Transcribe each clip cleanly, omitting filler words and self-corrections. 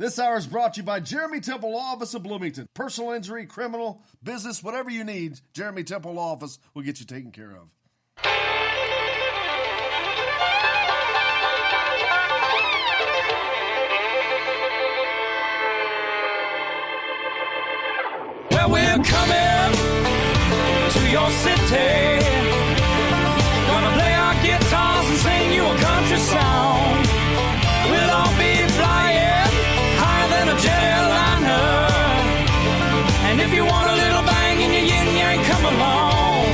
This hour is brought to you by Jeremy Temple Law Office of Bloomington. Personal injury, criminal, business, whatever you need, Jeremy Temple Law Office will get you taken care of. Well, we're coming to your city. Gonna play our guitars and sing you a country song. We'll all be flying higher than a jetliner. And if you want a little bang in your yin-yang, come along.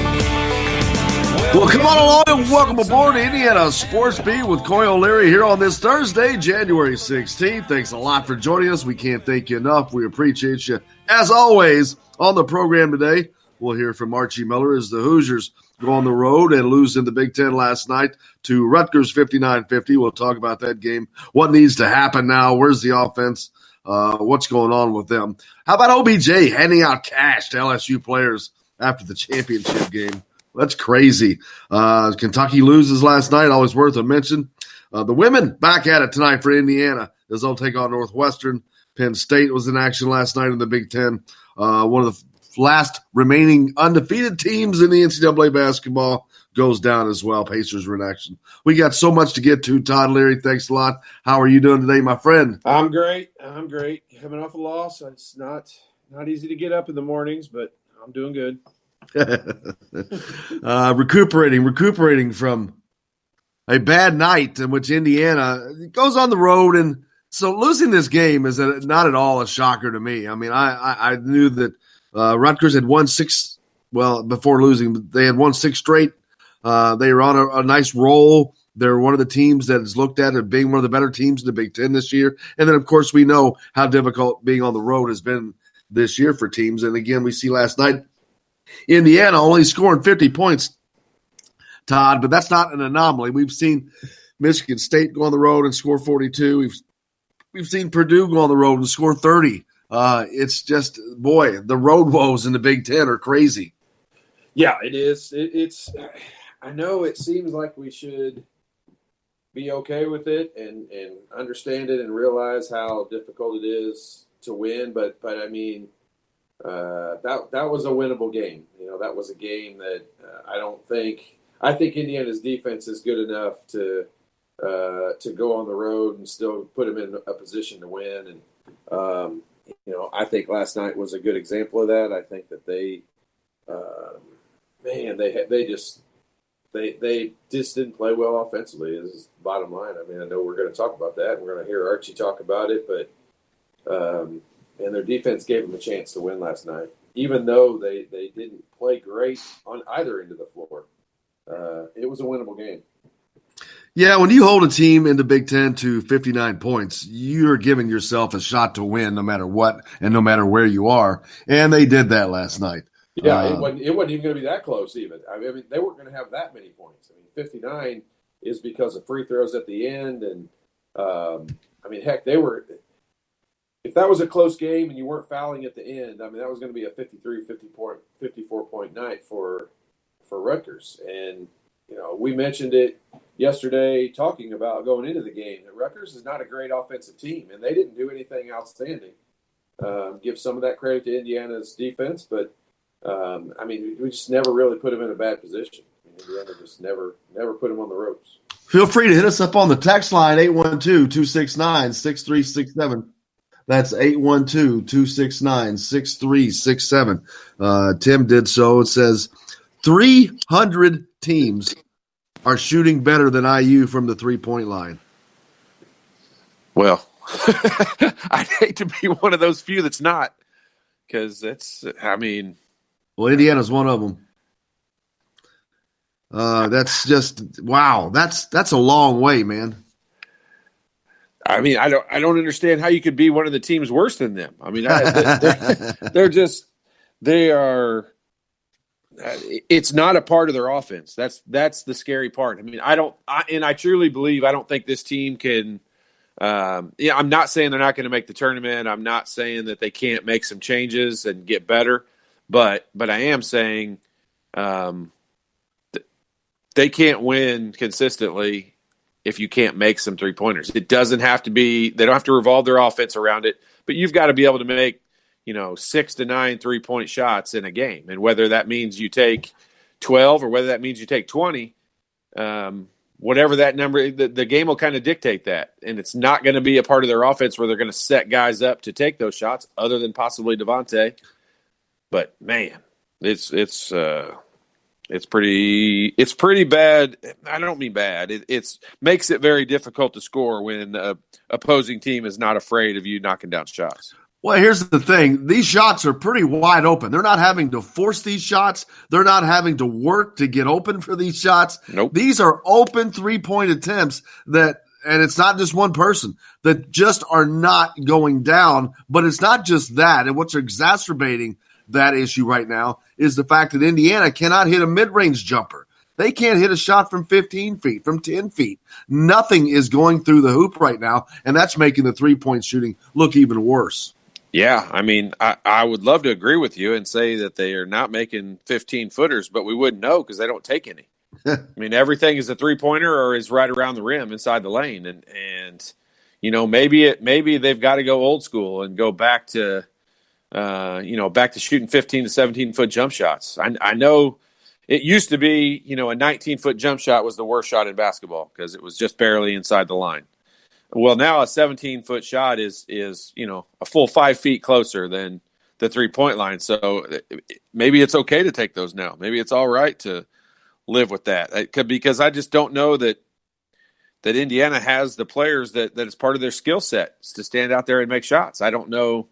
Well, come on along and welcome aboard to Indiana Sports Beat with Coy O'Leary here on this Thursday, January 16th. Thanks a lot for joining us. We can't thank you enough. We appreciate you. As always, on the program today, we'll hear from Archie Miller as the Hoosiers go on the road and lose in the Big Ten last night to Rutgers 59-50. We'll talk about that game, what needs to happen now, where's the offense, what's going on with them. How about OBJ handing out cash to LSU players after the championship game? That's crazy. Kentucky loses last night, always worth a mention. The women back at it tonight for Indiana as they'll take on Northwestern. Penn State was in action last night in the Big Ten. One of the last remaining undefeated teams in the NCAA basketball goes down as well. Pacers are in action. We got so much to get to. Todd Leary, thanks a lot. How are you doing today, my friend? I'm great. Coming off a loss. It's not easy to get up in the mornings, but I'm doing good. Recuperating from a bad night in which Indiana goes on the road, and so losing this game is not at all a shocker to me. I mean, I knew that Rutgers had won six. Well, before losing, they had won six straight. They were on a nice roll. They're one of the teams that is looked at as being one of the better teams in the Big Ten this year. And then, of course, we know how difficult being on the road has been this year for teams. And again, we see last night Indiana only scoring 50 points, Todd, but that's not an anomaly. We've seen Michigan State go on the road and score 42. We've seen Purdue go on the road and score 30. It's just, boy, the road woes in the Big Ten are crazy. Yeah, it is. It's. I know it seems like we should be okay with it and understand it and realize how difficult it is to win. But I mean, that was a winnable game. You know, that was a game that I think Indiana's defense is good enough to go on the road and still put them in a position to win. And I think last night was a good example of that. I think that they just didn't play well offensively. Is the bottom line. I mean, I know we're going to talk about that. We're going to hear Archie talk about it, but and their defense gave them a chance to win last night, even though they didn't play great on either end of the floor. It was a winnable game. Yeah, when you hold a team in the Big Ten to 59 points, you're giving yourself a shot to win no matter what and no matter where you are. And they did that last night. Yeah, it wasn't even going to be that close even. I mean, they weren't going to have that many points. I mean, 59 is because of free throws at the end. And, heck, if that was a close game and you weren't fouling at the end, I mean, that was going to be a 54-point night for Rutgers. And, we mentioned it yesterday talking about going into the game that Rutgers is not a great offensive team, and they didn't do anything outstanding. Give some of that credit to Indiana's defense, but we just never really put them in a bad position. Indiana just never put them on the ropes. Feel free to hit us up on the text line, 812-269-6367. That's 812-269-6367. Tim did so. It says 300 teams are shooting better than IU from the three-point line. Well, I'd hate to be one of those few that's not, because Well, Indiana's one of them. That's just, wow. That's a long way, man. I mean, I don't understand how you could be one of the teams worse than them. I mean, they are. It's not a part of their offense. That's the scary part. I mean, I truly believe I don't think this team can. I'm not saying they're not going to make the tournament. I'm not saying that they can't make some changes and get better, but I am saying they can't win consistently if you can't make some 3-pointers. It doesn't have to be – they don't have to revolve their offense around it, but you've got to be able to make, 6 to 9 3-point shots in a game. And whether that means you take 12 or whether that means you take 20, whatever that number – the game will kind of dictate that. And it's not going to be a part of their offense where they're going to set guys up to take those shots other than possibly Devontae. But, man, it's pretty bad. I don't mean bad. It makes it very difficult to score when the opposing team is not afraid of you knocking down shots. Well, here's the thing. These shots are pretty wide open. They're not having to force these shots. They're not having to work to get open for these shots. Nope. These are open 3-point attempts and it's not just one person, that just are not going down. But it's not just that. And what's exacerbating that issue right now is the fact that Indiana cannot hit a mid-range jumper. They can't hit a shot from 15 feet, from 10 feet. Nothing is going through the hoop right now, and that's making the 3-point shooting look even worse. Yeah, I mean, I would love to agree with you and say that they are not making 15-footers, but we wouldn't know because they don't take any. I mean, everything is a 3-pointer or is right around the rim inside the lane. And maybe they've got to go old school and go back to back to shooting 15 to 17-foot jump shots. I know it used to be, a 19-foot jump shot was the worst shot in basketball because it was just barely inside the line. Well, now a 17-foot shot is a full 5 feet closer than the 3-point line. So maybe it's okay to take those now. Maybe it's all right to live with that. Because I just don't know that Indiana has the players that is part of their skill set to stand out there and make shots. I don't know.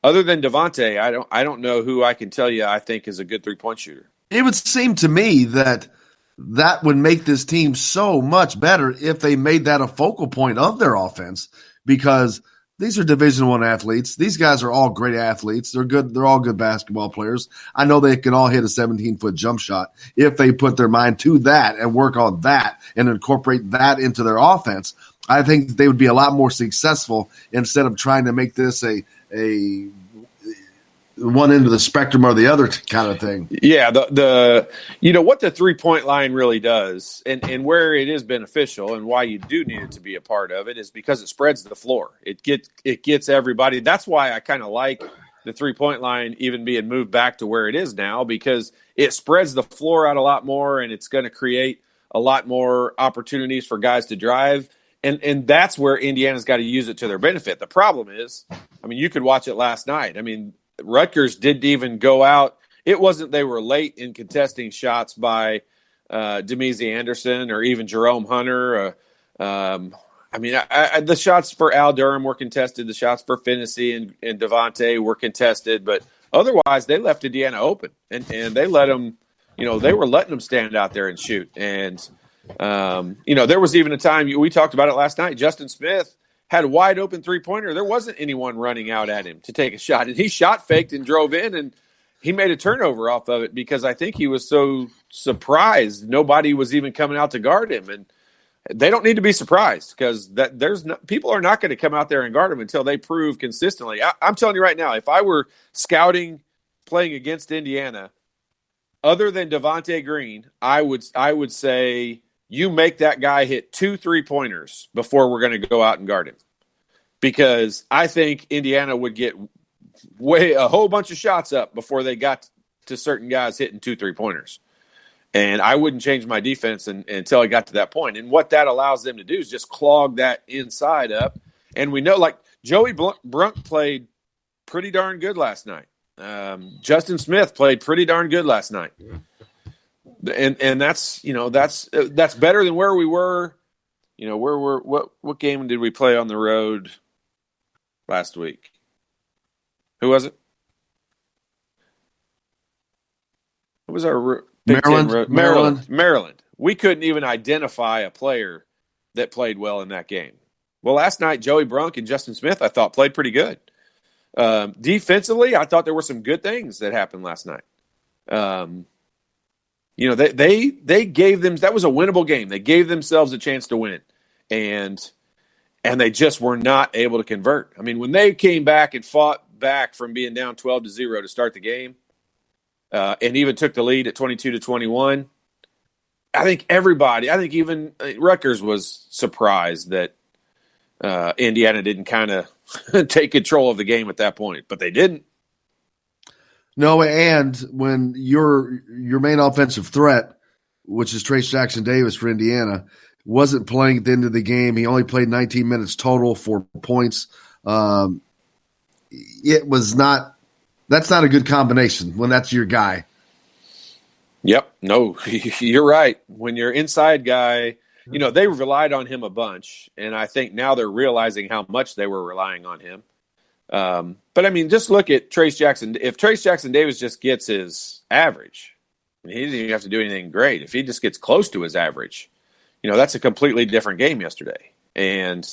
Other than Devontae, I don't know who I can tell you I think is a good 3-point shooter. It would seem to me that would make this team so much better if they made that a focal point of their offense, because these are Division I athletes. These guys are all great athletes. They're good. They're all good basketball players. I know they can all hit a 17-foot jump shot if they put their mind to that and work on that and incorporate that into their offense. I think they would be a lot more successful instead of trying to make this a one end of the spectrum or the other kind of thing. Yeah, the what the 3-point line really does and where it is beneficial and why you do need it to be a part of it is because it spreads the floor. It gets everybody. That's why I kind of like the 3-point line even being moved back to where it is now, because it spreads the floor out a lot more and it's going to create a lot more opportunities for guys to drive. And that's where Indiana's got to use it to their benefit. The problem is, you could watch it last night. Rutgers didn't even go out. It wasn't they were late in contesting shots by Demezy Anderson or even Jerome Hunter. The shots for Al Durham were contested. The shots for Finney and Devontae were contested. But otherwise, they left Indiana open. And they let them, they were letting them stand out there and shoot. And, there was even a time, we talked about it last night, Justin Smith had a wide open 3-pointer. There wasn't anyone running out at him to take a shot. And he shot faked and drove in, and he made a turnover off of it because I think he was so surprised nobody was even coming out to guard him. And they don't need to be surprised because people are not going to come out there and guard him until they prove consistently. I'm telling you right now, if I were scouting playing against Indiana, other than Devontae Green, I would say you make that guy hit 2 3-pointers before we're going to go out and guard him. Because I think Indiana would get a whole bunch of shots up before they got to certain guys hitting 2 3-pointers. And I wouldn't change my defense until I got to that point. And what that allows them to do is just clog that inside up. And we know, like, Joey Brunk played pretty darn good last night. Justin Smith played pretty darn good last night. And that's better than where we were. What game did we play on the road last week? Who was it? Who was our Big Maryland. We couldn't even identify a player that played well in that game. Well, last night, Joey Brunk and Justin Smith, I thought, played pretty good. Defensively, I thought there were some good things that happened last night. They gave them – that was a winnable game. They gave themselves a chance to win, and they just were not able to convert. When they came back and fought back from being down 12-0 to start the game, and even took the lead at 22-21, I think even Rutgers was surprised that Indiana didn't kind of take control of the game at that point, but they didn't. No, and when your main offensive threat, which is Trace Jackson Davis for Indiana, wasn't playing at the end of the game, he only played 19 minutes total, 4 points. It was not. That's not a good combination when that's your guy. Yep. No, you're right. When your inside guy, they relied on him a bunch, and I think now they're realizing how much they were relying on him. But I mean, just look at Trace Jackson. If Trace Jackson Davis just gets his average, he didn't even have to do anything great. If he just gets close to his average, that's a completely different game yesterday. And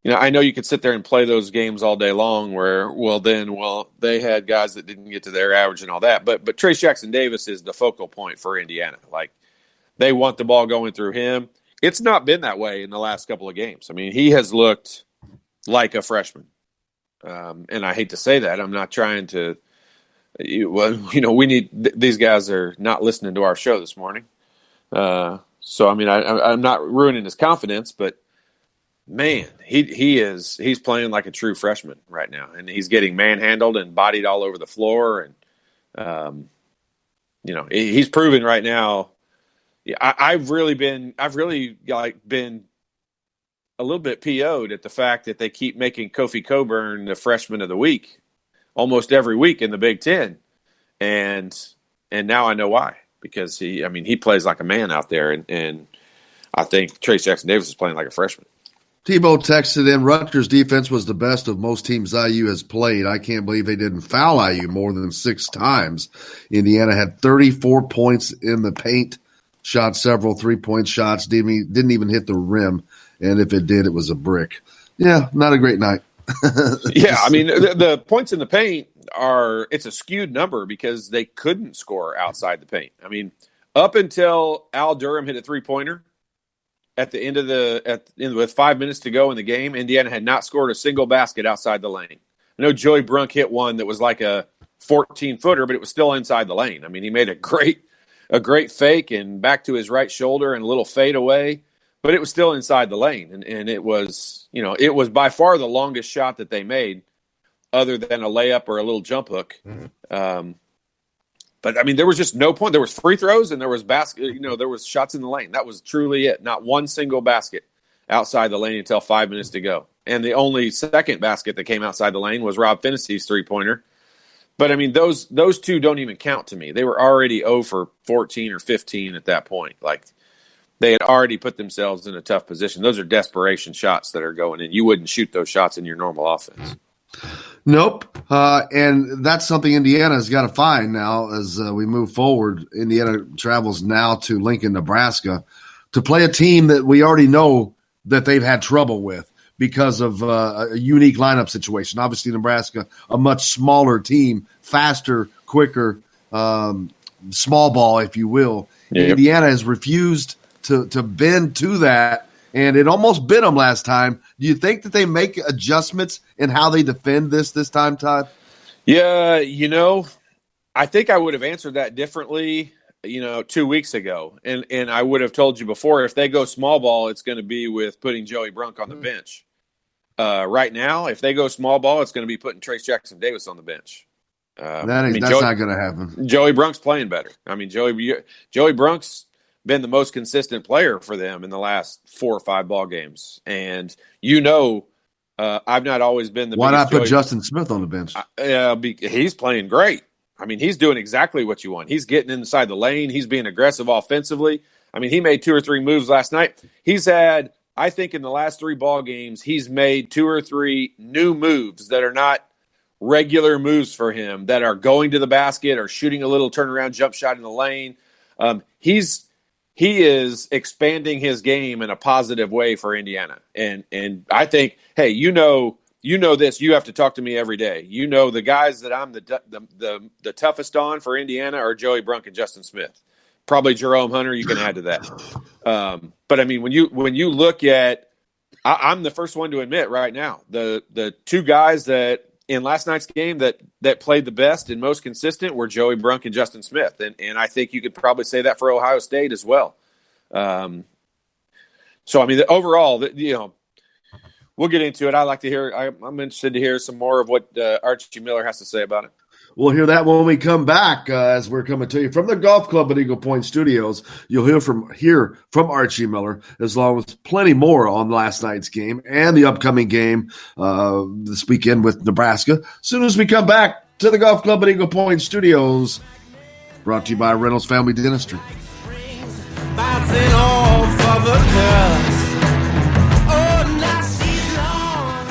I know you could sit there and play those games all day long where, they had guys that didn't get to their average and all that. But Trace Jackson Davis is the focal point for Indiana. Like, they want the ball going through him. It's not been that way in the last couple of games. I mean, he has looked like a freshman. And I hate to say that. I'm not trying to these guys are not listening to our show this morning. So, I mean, I'm not ruining his confidence, but man, he's playing like a true freshman right now, and he's getting manhandled and bodied all over the floor. And, he's proven right now. I've really been a little bit PO'd at the fact that they keep making Kofi Coburn the freshman of the week almost every week in the Big Ten. And now I know why, because he plays like a man out there. And I think Trace Jackson Davis is playing like a freshman. Tebow texted in, Rutgers defense was the best of most teams IU has played. I can't believe they didn't foul IU more than 6 times. Indiana had 34 points in the paint, shot several 3-point shots, didn't even hit the rim. And if it did, it was a brick. Yeah, not a great night. Yeah, I mean, the points in the paint it's a skewed number because they couldn't score outside the paint. I mean, up until Al Durham hit a 3-pointer at the end of with 5 minutes to go in the game, Indiana had not scored a single basket outside the lane. I know Joey Brunk hit one that was like a 14-footer, but it was still inside the lane. I mean, he made a great fake and back to his right shoulder and a little fade away, but it was still inside the lane. And it was, it was by far the longest shot that they made other than a layup or a little jump hook. But I mean, there was just no point. There was free throws and there was there was shots in the lane. That was truly it. Not one single basket outside the lane until 5 minutes to go. And the only second basket that came outside the lane was Rob Finney's 3-pointer. But I mean, those two don't even count to me. They were already 0 for 14 or 15 at that point. Like, they had already put themselves in a tough position. Those are desperation shots that are going in. You wouldn't shoot those shots in your normal offense. Nope. And that's something Indiana's got to find now as we move forward. Indiana travels now to Lincoln, Nebraska, to play a team that we already know that they've had trouble with because of a unique lineup situation. Obviously, Nebraska, a much smaller team, faster, quicker, small ball, if you will. Yep. Indiana has refused to bend to that, and it almost bit them last time. Do you think that they make adjustments in how they defend this time, Todd? Yeah, I think I would have answered that differently, 2 weeks ago. And I would have told you before, if they go small ball, it's going to be with putting Joey Brunk on the bench. Right now, if they go small ball, it's going to be putting Trace Jackson Davis on the bench. That's not going to happen. Joey Brunk's playing better. I mean, Joey Brunk's been the most consistent player for them in the last 4 or 5 ball games. And I've not always been the Why not put Justin Smith on the bench? He's playing great. I mean, he's doing exactly what you want. He's getting inside the lane. He's being aggressive offensively. I mean, he made 2 or 3 moves last night. He's had, I think in the last 3 ball games, he's made 2 or 3 new moves that are not regular moves for him, that are going to the basket or shooting a little turnaround jump shot in the lane. He is expanding his game in a positive way for Indiana. And I think, hey, you know this. You have to talk to me every day. The guys that I'm the toughest on for Indiana are Joey Brunk and Justin Smith. Probably Jerome Hunter, you can add to that. But I mean, when you look at, I'm the first one to admit right now, the 2 guys that in last night's game that played the best and most consistent were Joey Brunk and Justin Smith. And I think you could probably say that for Ohio State as well. So, I mean, overall, you know, we'll get into it. I'm interested to hear some more of what Archie Miller has to say about it. We'll hear that when we come back as we're coming to you from the Golf Club at Eagle Point Studios. You'll hear from Archie Miller, as long as plenty more on last night's game and the upcoming game this weekend with Nebraska. As soon as we come back to the Golf Club at Eagle Point Studios, brought to you by Reynolds Family Dentistry. Bouncing off of a curse. Oh, now she's long.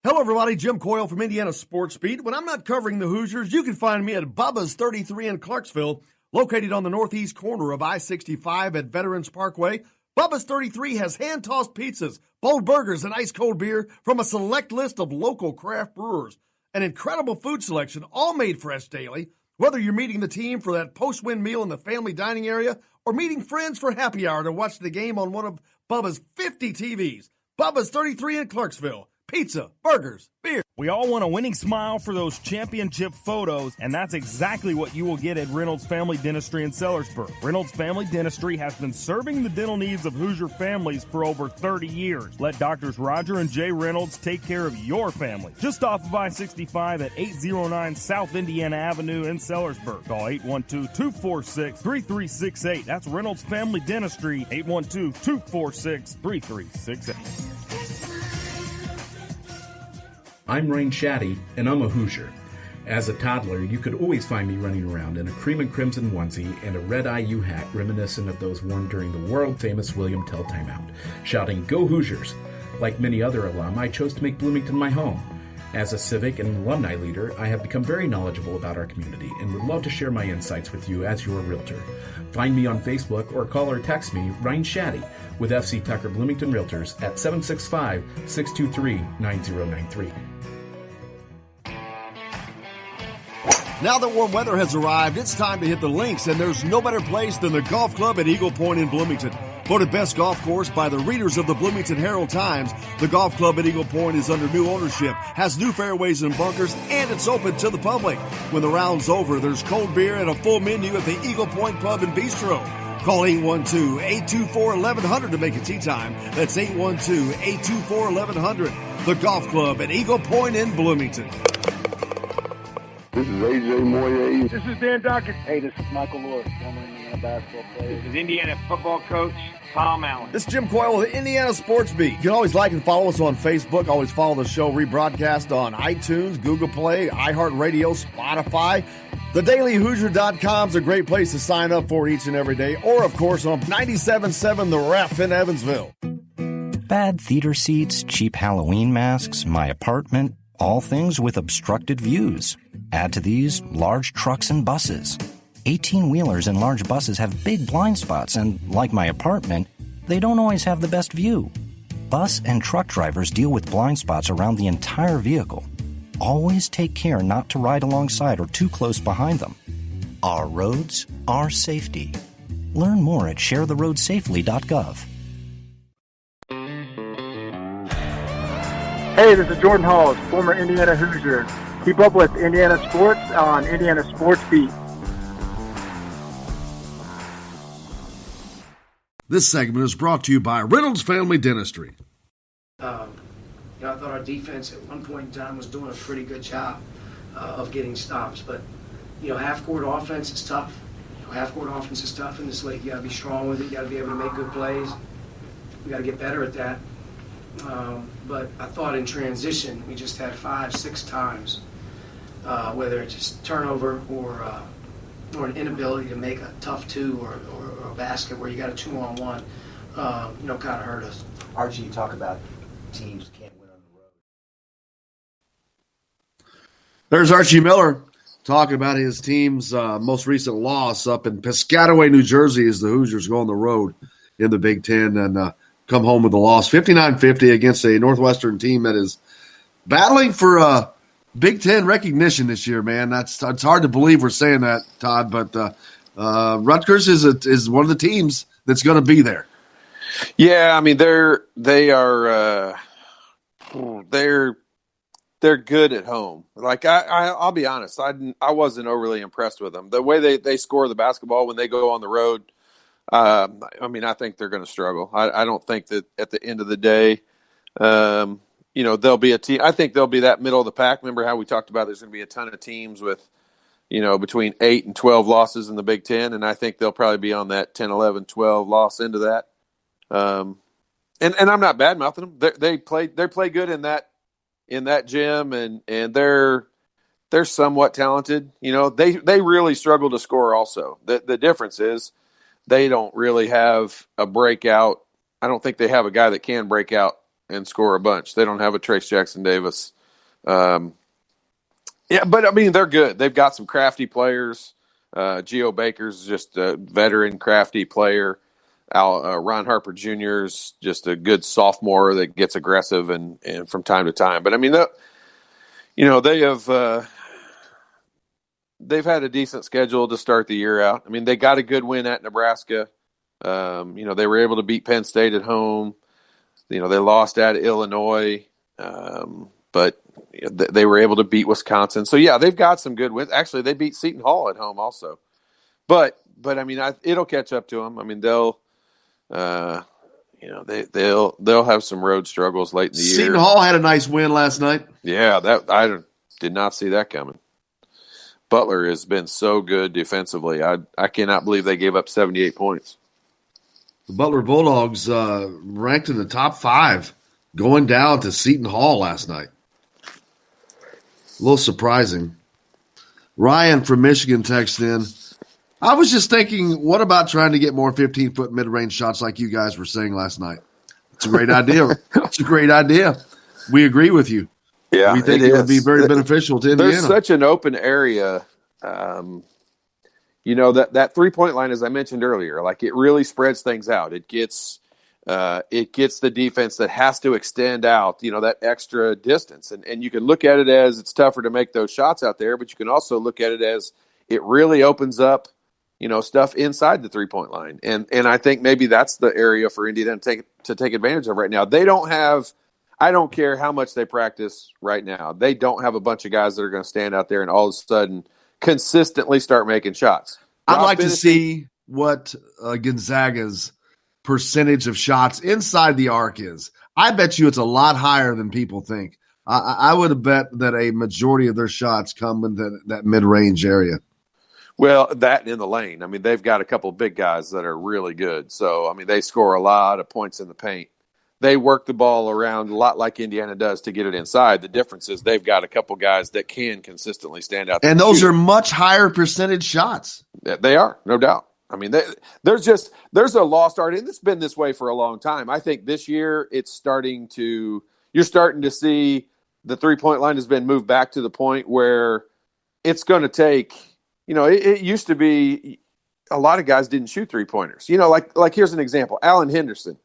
Hello, everybody. Jim Coyle from Indiana Sports Beat. When I'm not covering the Hoosiers, you can find me at Bubba's 33 in Clarksville, located on the northeast corner of I-65 at Veterans Parkway. Bubba's 33 has hand-tossed pizzas, bold burgers, and ice-cold beer from a select list of local craft brewers. An incredible food selection, all made fresh daily. Whether you're meeting the team for that post-win meal in the family dining area or meeting friends for happy hour to watch the game on one of Bubba's 50 TVs, Bubba's 33 in Clarksville. Pizza, burgers, beer. We all want a winning smile for those championship photos, and that's exactly what you will get at Reynolds Family Dentistry in Sellersburg. Reynolds Family Dentistry has been serving the dental needs of Hoosier families for over 30 years. Let Doctors Roger and Jay Reynolds take care of your family. Just off of I-65 at 809 South Indiana Avenue in Sellersburg. Call 812-246-3368. That's Reynolds Family Dentistry, 812-246-3368. I'm Ryan Shaddy, and I'm a Hoosier. As a toddler, you could always find me running around in a cream and crimson onesie and a red IU hat reminiscent of those worn during the world-famous William Tell timeout, shouting, "Go Hoosiers!" Like many other alum, I chose to make Bloomington my home. As a civic and alumni leader, I have become very knowledgeable about our community and would love to share my insights with you as your realtor. Find me on Facebook or call or text me, Ryan Shaddy, with FC Tucker Bloomington Realtors at 765-623-9093. Now that warm weather has arrived, it's time to hit the links, and there's no better place than the Golf Club at Eagle Point in Bloomington. Voted best golf course by the readers of the Bloomington Herald-Times, the Golf Club at Eagle Point is under new ownership, has new fairways and bunkers, and it's open to the public. When the round's over, there's cold beer and a full menu at the Eagle Point Pub and Bistro. Call 812-824-1100 to make a tee time. That's 812-824-1100. The Golf Club at Eagle Point in Bloomington. This is AJ Moye. This is Dan Dockett. Hey, this is Michael Lewis, former Indiana basketball player. This is Indiana football coach Tom Allen. This is Jim Coyle with the Indiana Sports Beat. You can always like and follow us on Facebook. Always follow the show rebroadcast on iTunes, Google Play, iHeartRadio, Spotify. TheDailyHoosier.com is a great place to sign up for each and every day. Or, of course, on 97.7 The Ref in Evansville. Bad theater seats, cheap Halloween masks, my apartment, all things with obstructed views. Add to these large trucks and buses. 18-wheelers and large buses have big blind spots, and like my apartment, they don't always have the best view. Bus and truck drivers deal with blind spots around the entire vehicle. Always take care not to ride alongside or too close behind them. Our roads, our safety. Learn more at sharetheroadsafely.gov. Hey, this is Jordan Halls, former Indiana Hoosier. Keep up with Indiana sports on Indiana Sports Beat. This segment is brought to you by Reynolds Family Dentistry. I thought our defense at one point in time was doing a pretty good job of getting stops. But, half-court offense is tough. Half-court offense is tough in this league. You got to be strong with it. You got to be able to make good plays. We got to get better at that. But I thought in transition, we just had 5-6 times, whether it's just turnover or an inability to make a tough two or a basket where you got a 2-on-1, kind of hurt us. Archie, you talk about teams can't win on the road. There's Archie Miller talking about his team's most recent loss up in Piscataway, New Jersey, as the Hoosiers go on the road in the Big Ten and come home with a loss, 59-50 against a Northwestern team that is battling for Big Ten recognition this year, man. It's hard to believe we're saying that, Todd, but Rutgers is one of the teams that's going to be there. Yeah, I mean they're good at home. Like I'll be honest, I wasn't overly impressed with them. The way they score the basketball when they go on the road. I mean, I think they're going to struggle. I don't think that at the end of the day, they'll be a team. I think they'll be that middle of the pack. Remember how we talked about there's going to be a ton of teams with, between 8 and 12 losses in the Big Ten, and I think they'll probably be on that 10, 11, 12 loss into that. And I'm not bad mouthing them. They play good in that gym, and they're somewhat talented. They really struggle to score. Also, the difference is they don't really have a breakout. I don't think they have a guy that can break out and score a bunch. They don't have a Trace Jackson Davis. Yeah, but I mean, they're good. They've got some crafty players. Geo Baker's just a veteran, crafty player. Ron Harper Jr. is just a good sophomore that gets aggressive and from time to time. But I mean, they've had a decent schedule to start the year out. I mean, they got a good win at Nebraska. They were able to beat Penn State at home. They lost at Illinois, but they were able to beat Wisconsin. So yeah, they've got some good wins. Actually, they beat Seton Hall at home also. But I mean, it'll catch up to them. I mean, they'll have some road struggles late in the year. Seton Hall had a nice win last night. Yeah, that I did not see that coming. Butler has been so good defensively. I cannot believe they gave up 78 points. The Butler Bulldogs ranked in the top 5 going down to Seton Hall last night. A little surprising. Ryan from Michigan texted in, I was just thinking, what about trying to get more 15-foot mid-range shots like you guys were saying last night? It's a great idea. It's a great idea. We agree with you. Yeah, we think it would be very beneficial to Indiana. There's such an open area. That 3-point line, as I mentioned earlier, like it really spreads things out. It gets the defense that has to extend out, that extra distance. And you can look at it as it's tougher to make those shots out there, but you can also look at it as it really opens up, stuff inside the 3-point line. And I think maybe that's the area for Indiana to take advantage of right now. They don't have – I don't care how much they practice right now. They don't have a bunch of guys that are going to stand out there and all of a sudden consistently start making shots. I'd like to see what Gonzaga's percentage of shots inside the arc is. I bet you it's a lot higher than people think. I would have bet that a majority of their shots come in that mid-range area. Well, that in the lane. I mean, they've got a couple of big guys that are really good. So, I mean, they score a lot of points in the paint. They work the ball around a lot like Indiana does to get it inside. The difference is they've got a couple guys that can consistently stand out there. And those are much higher percentage shots. They are, no doubt. I mean, there's a lost art, and it's been this way for a long time. I think this year you're starting to see the 3-point line has been moved back to the point where it's going to take, it used to be a lot of guys didn't shoot 3-pointers. Like here's an example, Alan Henderson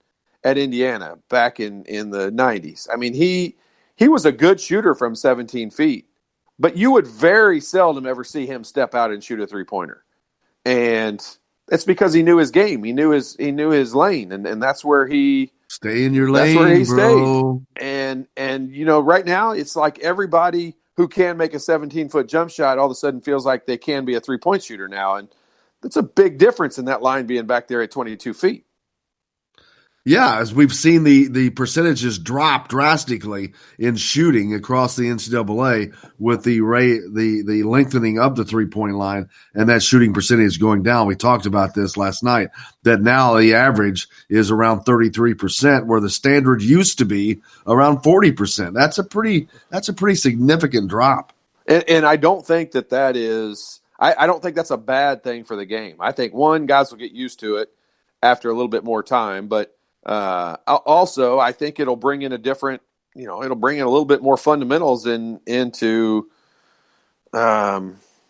at Indiana back in the 90s. I mean, he was a good shooter from 17 feet, but you would very seldom ever see him step out and shoot a 3-pointer. And it's because he knew his game. He knew his lane, and that's where he stay in your lane. That's where he bro. Stayed. And right now it's like everybody who can make a 17-foot jump shot all of a sudden feels like they can be a 3-point shooter now, and that's a big difference in that line being back there at 22 feet. Yeah, as we've seen the percentages drop drastically in shooting across the NCAA with the lengthening of the 3-point line and that shooting percentage going down. We talked about this last night, that now the average is around 33%, where the standard used to be around 40%. That's a pretty significant drop. And I don't think that is I don't think that's a bad thing for the game. I think guys will get used to it after a little bit more time, but also, I think it'll bring in it'll bring in a little bit more fundamentals into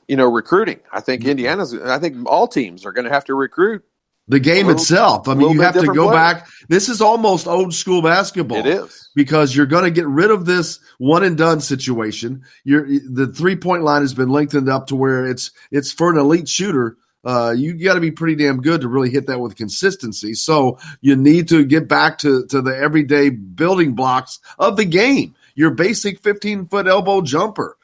recruiting. I think all teams are going to have to recruit the game itself. I mean, you have to go back. This is almost old school basketball. It is, because you're going to get rid of this one and done situation. The 3-point line has been lengthened up to where it's for an elite shooter. you got to be pretty damn good to really hit that with consistency. So you need to get back to the everyday building blocks of the game. Your basic 15-foot elbow jumper,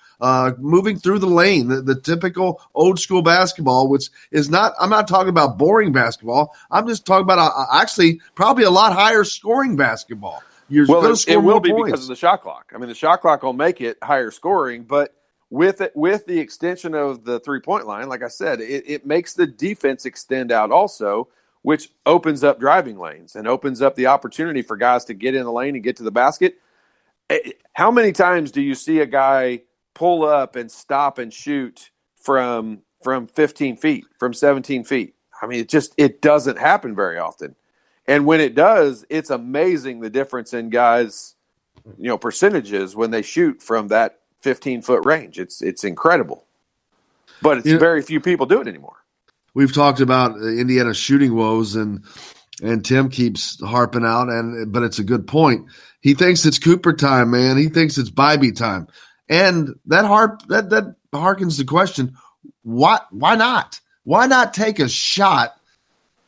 moving through the lane, the typical old school basketball, which is not, I'm not talking about boring basketball. I'm just talking about actually probably a lot higher scoring basketball. You're going to score it will more be points. because of the shot clock. I mean, the shot clock will make it higher scoring, but with the extension of the 3-point line, like I said, it makes the defense extend out also, which opens up driving lanes and opens up the opportunity for guys to get in the lane and get to the basket. How many times do you see a guy pull up and stop and shoot from 15 feet, from 17 feet? I mean, it doesn't happen very often. And when it does, it's amazing the difference in guys, percentages when they shoot from that 15-foot range. It's incredible. But it's very few people do it anymore. We've talked about Indiana's shooting woes, and Tim keeps harping out, but it's a good point. He thinks it's Cooper time, man. He thinks it's Bybee time. And that harkens the question, why not? Why not take a shot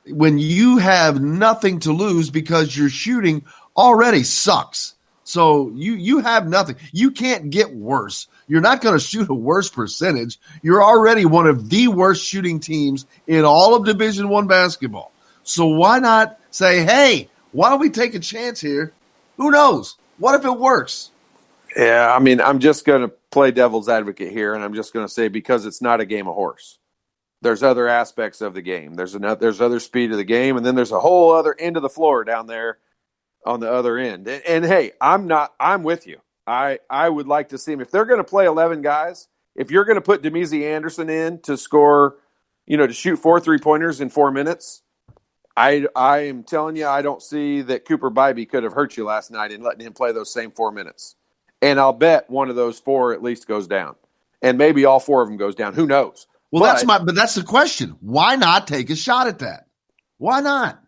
when you have nothing to lose because your shooting already sucks? So you have nothing. You can't get worse. You're not going to shoot a worse percentage. You're already one of the worst shooting teams in all of Division I basketball. So why not say, hey, why don't we take a chance here? Who knows? What if it works? Yeah, I mean, I'm just going to play devil's advocate here, and I'm just going to say because it's not a game of horse. There's other aspects of the game. There's other speed of the game, and then there's a whole other end of the floor down there on the other end. And hey, I'm with you. I would like to see him. If they're going to play 11 guys, if you're going to put Demezy Anderson in to score, to shoot 4 3-pointers in 4 minutes, I am telling you, I don't see that Cooper Bybee could have hurt you last night in letting him play those same 4 minutes. And I'll bet one of those 4 at least goes down. And maybe all 4 of them goes down. Who knows? Well, but that's the question. Why not take a shot at that? Why not?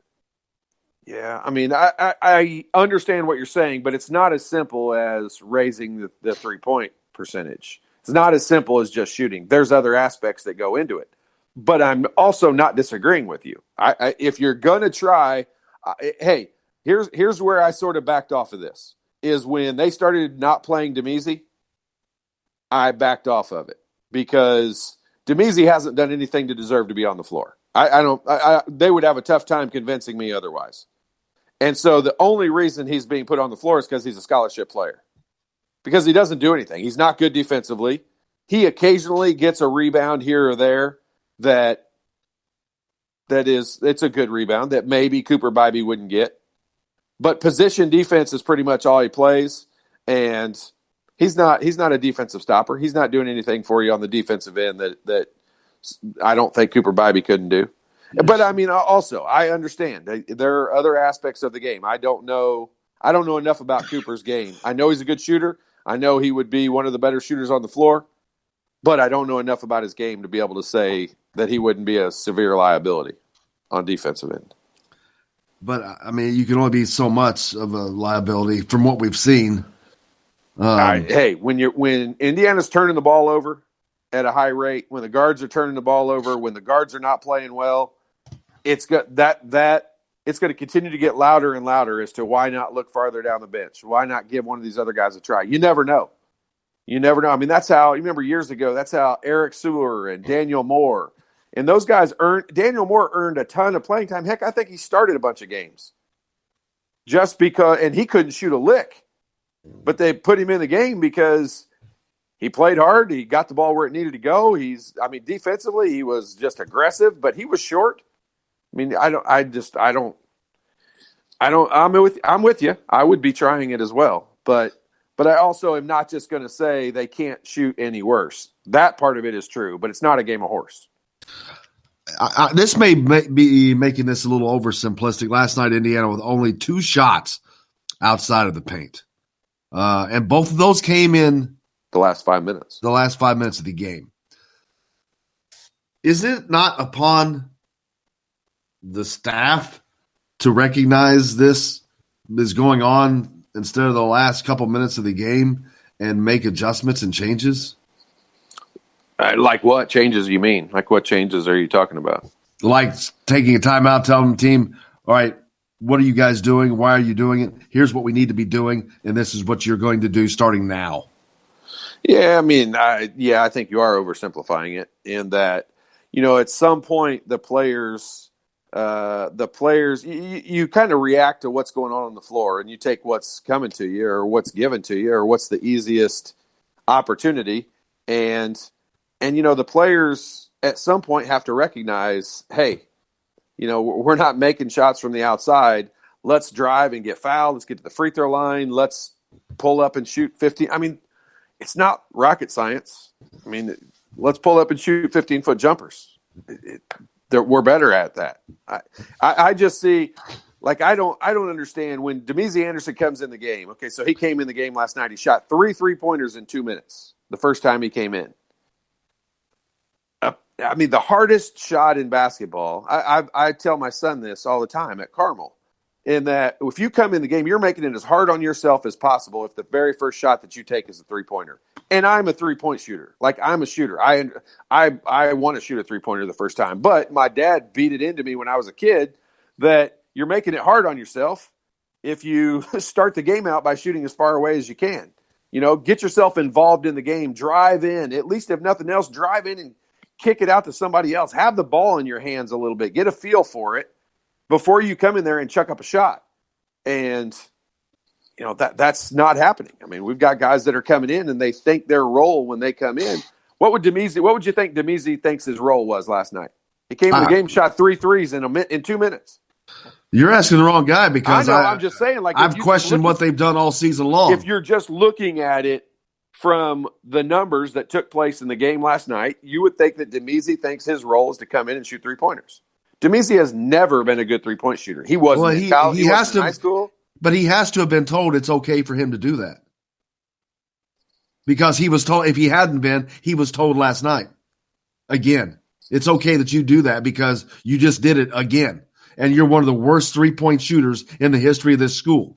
Yeah, I mean, I understand what you're saying, but it's not as simple as raising the 3-point percentage. It's not as simple as just shooting. There's other aspects that go into it. But I'm also not disagreeing with you. If you're going to try, hey, here's where I sort of backed off of this, is when they started not playing Demezy, I backed off of it because Demezy hasn't done anything to deserve to be on the floor. They would have a tough time convincing me otherwise. And so the only reason he's being put on the floor is because he's a scholarship player. Because he doesn't do anything. He's not good defensively. He occasionally gets a rebound here or there it's a good rebound that maybe Cooper Bybee wouldn't get. But position defense is pretty much all he plays. And he's not a defensive stopper. He's not doing anything for you on the defensive end that I don't think Cooper Bybee couldn't do. Yes. But I mean, also I understand there are other aspects of the game. I don't know enough about Cooper's game. I know he's a good shooter. I know he would be one of the better shooters on the floor, but I don't know enough about his game to be able to say that he wouldn't be a severe liability on defensive end. But I mean, you can only be so much of a liability from what we've seen. Hey, when Indiana's turning the ball over at a high rate, when the guards are turning the ball over, when the guards are not playing well, it's got it's going to continue to get louder and louder as to why not look farther down the bench. Why not give one of these other guys a try? You never know. You never know. I mean, that's how, you remember years ago, that's how Eric Sewer and Daniel Moore, and those guys Daniel Moore earned a ton of playing time. Heck, I think he started a bunch of games just because, and he couldn't shoot a lick, but they put him in the game because he played hard. He got the ball where it needed to go. Defensively, he was just aggressive, but he was short. I mean, I'm with you. I would be trying it as well, but I also am not just going to say they can't shoot any worse. That part of it is true, but it's not a game of horse. This may be making this a little oversimplistic. Last night, Indiana with only 2 shots outside of the paint, and both of those came in the last 5 minutes. The last 5 minutes of the game. Is it not upon the staff to recognize this is going on instead of the last couple minutes of the game and make adjustments and changes? Like what changes you mean? Like what changes are you talking about? Like taking a timeout, telling the team, all right, what are you guys doing? Why are you doing it? Here's what we need to be doing, and this is what you're going to do starting now. Yeah, I mean, I think you are oversimplifying it in that, at some point the players, you kind of react to what's going on the floor, and you take what's coming to you or what's given to you or what's the easiest opportunity. And the players at some point have to recognize, hey, we're not making shots from the outside. Let's drive and get fouled. Let's get to the free throw line. Let's pull up and shoot 15. I mean, it's not rocket science. I mean, let's pull up and shoot 15-foot jumpers. We're better at that. I just see, like, I don't understand when Demezie Anderson comes in the game. Okay, so he came in the game last night. He shot 3 3-pointers in 2 minutes the first time he came in. I mean, the hardest shot in basketball, I tell my son this all the time at Carmel, in that if you come in the game, you're making it as hard on yourself as possible if the very first shot that you take is a 3-pointer. And I'm a 3-point shooter. Like, I'm a shooter. I want to shoot a 3-pointer the first time. But my dad beat it into me when I was a kid that you're making it hard on yourself if you start the game out by shooting as far away as you can. Get yourself involved in the game. Drive in. At least if nothing else, drive in and kick it out to somebody else. Have the ball in your hands a little bit. Get a feel for it before you come in there and chuck up a shot. And, that's not happening. I mean, we've got guys that are coming in and they think their role when they come in. What would you think Demezie thinks his role was last night? He came in the game, shot 3 threes in 2 minutes. You're asking the wrong guy because I'm just saying, like, I've questioned what they've done all season long. If you're just looking at it from the numbers that took place in the game last night, you would think that Demezie thinks his role is to come in and shoot 3-pointers. Demezie has never been a good 3-point shooter. He wasn't in college. He wasn't in high school. But he has to have been told it's okay for him to do that. Because he was told, if he hadn't been, he was told last night. Again, it's okay that you do that because you just did it again. And you're one of the worst 3-point shooters in the history of this school.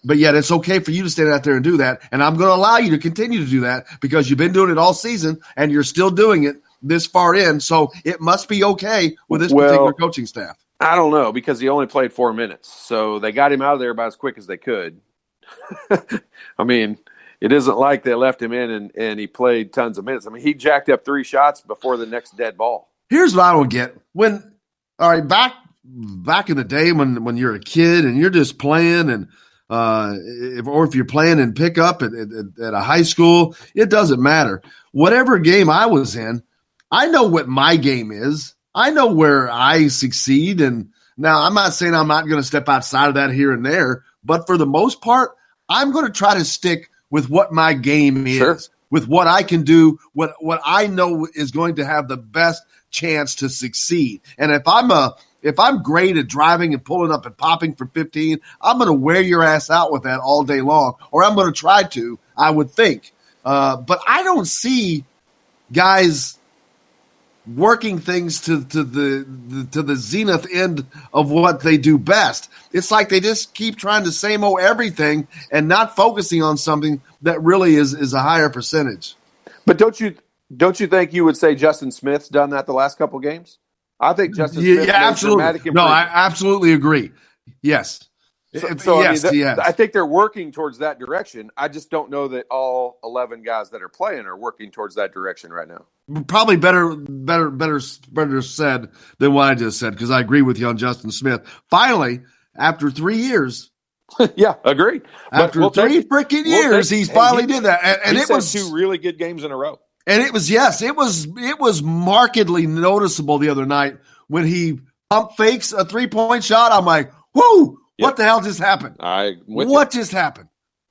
But yet it's okay for you to stand out there and do that. And I'm going to allow you to continue to do that because you've been doing it all season and you're still doing it this far in. So it must be okay with this particular coaching staff. I don't know because he only played 4 minutes. So they got him out of there about as quick as they could. I mean, it isn't like they left him in and he played tons of minutes. I mean, he jacked up 3 shots before the next dead ball. Here's what I don't get. Back in the day when you're a kid and you're just playing and if you're playing in pickup at a high school, it doesn't matter. Whatever game I was in, I know what my game is. I know where I succeed. And now I'm not saying I'm not going to step outside of that here and there, but for the most part, I'm going to try to stick with what my game is, sure, with what I can do, what I know is going to have the best chance to succeed. And if I'm great at driving and pulling up and popping for 15, I'm going to wear your ass out with that all day long, or I'm going to try to, I would think. But I don't see guys working things to the zenith end of what they do best. It's like they just keep trying to same-o everything and not focusing on something that really is a higher percentage. But don't you think you would say Justin Smith's done that the last couple games? I think Justin Smith absolutely. Dramatic No, I absolutely agree. Yes. Yes. I think they're working towards that direction. I just don't know that all 11 guys that are playing are working towards that direction right now. Probably better said than what I just said, because I agree with you on Justin Smith. Finally, after 3 years. Yeah, agreed. After 3 freaking years, he's finally did that. And it was 2 really good games in a row. And it was markedly noticeable the other night when he pump fakes a 3-point shot. I'm like, whoo, what the hell just happened? What just happened?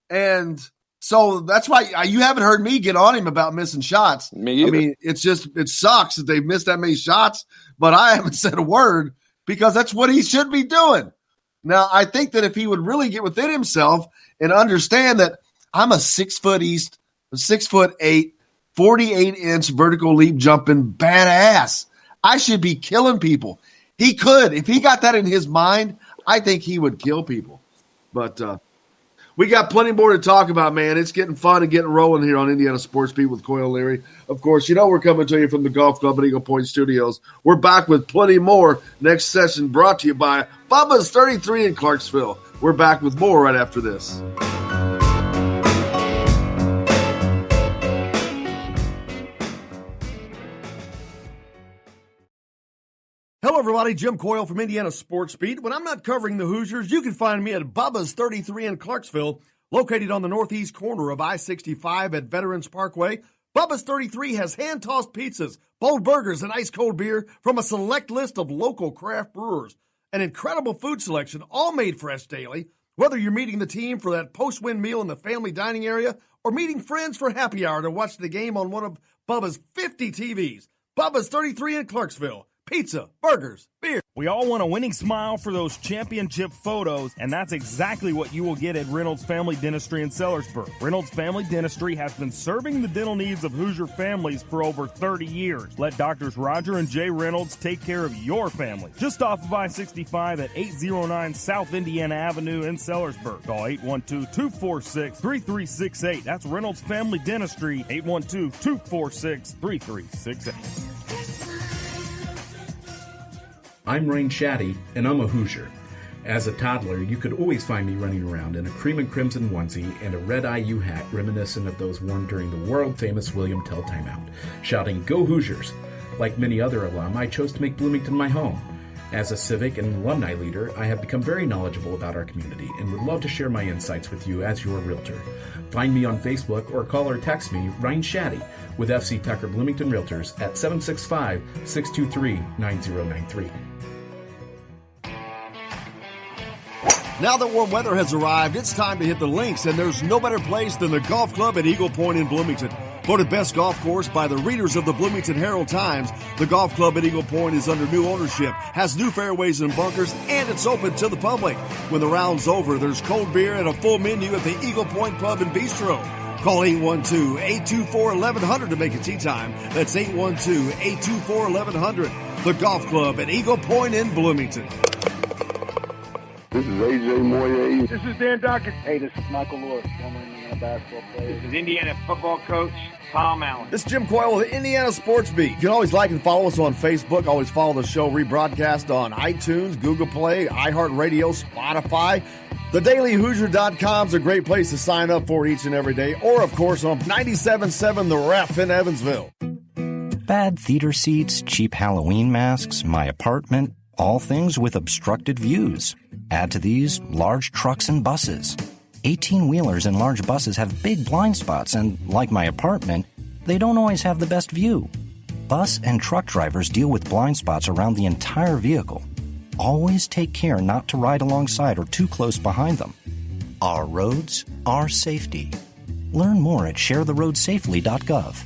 And so that's why you haven't heard me get on him about missing shots. Me either. I mean, it sucks that they've missed that many shots, but I haven't said a word because that's what he should be doing. Now, I think that if he would really get within himself and understand that I'm a 6'8", 48-inch vertical leap jumping badass, I should be killing people. He could. If he got that in his mind, I think he would kill people. But We got plenty more to talk about, man. It's getting fun and getting rolling here on Indiana Sports Beat with Coyle Leary. Of course, we're coming to you from the Golf Club at Eagle Point Studios. We're back with plenty more. Next session brought to you by Bubba's 33 in Clarksville. We're back with more right after this. Hello, everybody. Jim Coyle from Indiana Sports Beat. When I'm not covering the Hoosiers, you can find me at Bubba's 33 in Clarksville, located on the northeast corner of I-65 at Veterans Parkway. Bubba's 33 has hand-tossed pizzas, bold burgers, and ice-cold beer from a select list of local craft brewers. An incredible food selection, all made fresh daily. Whether you're meeting the team for that post-win meal in the family dining area or meeting friends for happy hour to watch the game on one of Bubba's 50 TVs. Bubba's 33 in Clarksville. Pizza, burgers, beer. We all want a winning smile for those championship photos, and that's exactly what you will get at Reynolds Family Dentistry in Sellersburg. Reynolds Family Dentistry has been serving the dental needs of Hoosier families for over 30 years. Let Doctors Roger and Jay Reynolds take care of your family. Just off of I-65 at 809 South Indiana Avenue in Sellersburg. Call 812-246-3368. That's Reynolds Family Dentistry, 812-246-3368. I'm Rain Shaddy, and I'm a Hoosier. As a toddler, you could always find me running around in a cream and crimson onesie and a red IU hat reminiscent of those worn during the world-famous William Tell timeout, shouting, "Go Hoosiers!" Like many other alum, I chose to make Bloomington my home. As a civic and alumni leader, I have become very knowledgeable about our community and would love to share my insights with you as your realtor. Find me on Facebook or call or text me, Ryan Shaddy, with FC Tucker Bloomington Realtors at 765-623-9093. Now that warm weather has arrived, it's time to hit the links, and there's no better place than the Golf Club at Eagle Point in Bloomington. Voted best golf course by the readers of the Bloomington Herald-Times, the Golf Club at Eagle Point is under new ownership, has new fairways and bunkers, and it's open to the public. When the round's over, there's cold beer and a full menu at the Eagle Point Pub and Bistro. Call 812-824-1100 to make it tee time. That's 812-824-1100. The Golf Club at Eagle Point in Bloomington. This is AJ Moye. This is Dan Dockett. Hey, this is Michael Lewis, former Indiana basketball player. This is Indiana football coach Tom Allen. This is Jim Coyle with the Indiana Sports Beat. You can always like and follow us on Facebook. Always follow the show rebroadcast on iTunes, Google Play, iHeartRadio, Spotify. TheDailyHoosier.com is a great place to sign up for each and every day. Or, of course, on 97.7 The Ref in Evansville. Bad theater seats, cheap Halloween masks, my apartment, all things with obstructed views. Add to these large trucks and buses. 18-wheelers and large buses have big blind spots, and like my apartment, they don't always have the best view. Bus and truck drivers deal with blind spots around the entire vehicle. Always take care not to ride alongside or too close behind them. Our roads, our safety. Learn more at sharetheroadsafely.gov.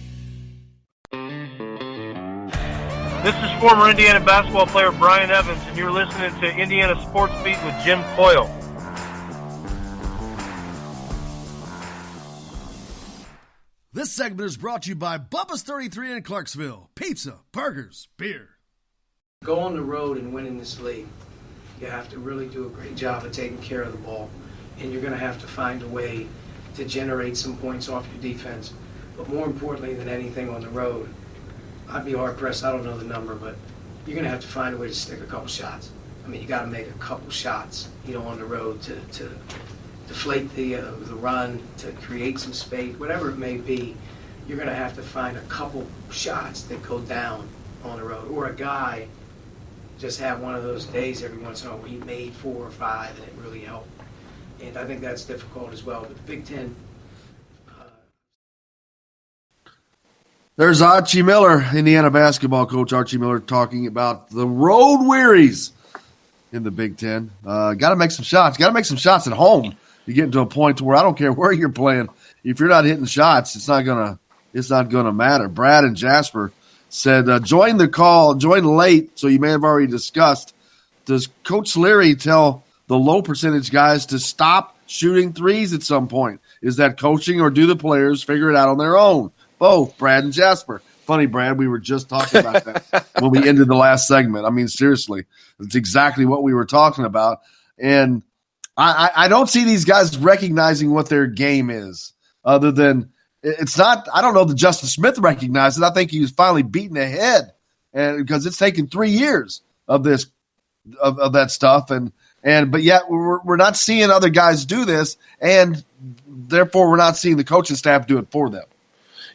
This is former Indiana basketball player Brian Evans, and you're listening to Indiana Sports Beat with Jim Coyle. This segment is brought to you by Bubba's 33 in Clarksville. Pizza, burgers, beer. Go on the road and win in this league. You have to really do a great job of taking care of the ball, and you're going to have to find a way to generate some points off your defense. But more importantly than anything on the road, I'd be hard-pressed, I don't know the number, but you're going to have to find a way to stick a couple shots. I mean, you got to make a couple shots, on the road to deflate the run, to create some space, whatever it may be. You're going to have to find a couple shots that go down on the road. Or a guy just have one of those days every once in a while where he made 4 or 5 and it really helped. And I think that's difficult as well. But the Big Ten... There's Archie Miller, Indiana basketball coach Archie Miller, talking about the road wearies in the Big Ten. Got to make some shots. Got to make some shots at home. You're getting to a point to where I don't care where you're playing. If you're not hitting shots, it's not gonna matter. Brad and Jasper said, join the call, join late, so you may have already discussed. Does Coach Leary tell the low percentage guys to stop shooting threes at some point? Is that coaching, or do the players figure it out on their own? Both, Brad and Jasper. Funny, Brad, we were just talking about that when we ended the last segment. I mean, seriously, it's exactly what we were talking about. And I don't see these guys recognizing what their game is, other than it's not. I don't know that Justin Smith recognized it. I think he was finally beaten ahead, and because it's taken 3 years of this of that stuff, but yet we're not seeing other guys do this, and therefore we're not seeing the coaching staff do it for them.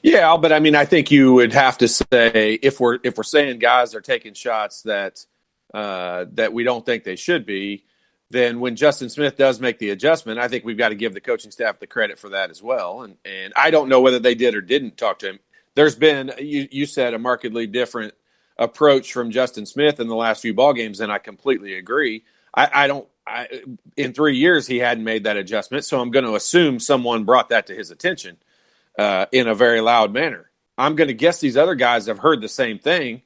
Yeah, but I mean, I think you would have to say if we're saying guys are taking shots that we don't think they should be, then when Justin Smith does make the adjustment, I think we've got to give the coaching staff the credit for that as well. And I don't know whether they did or didn't talk to him. There's been, you said, a markedly different approach from Justin Smith in the last few ball games, and I completely agree. In 3 years he hadn't made that adjustment, so I'm going to assume someone brought that to his attention in a very loud manner. I'm going to guess these other guys have heard the same thing.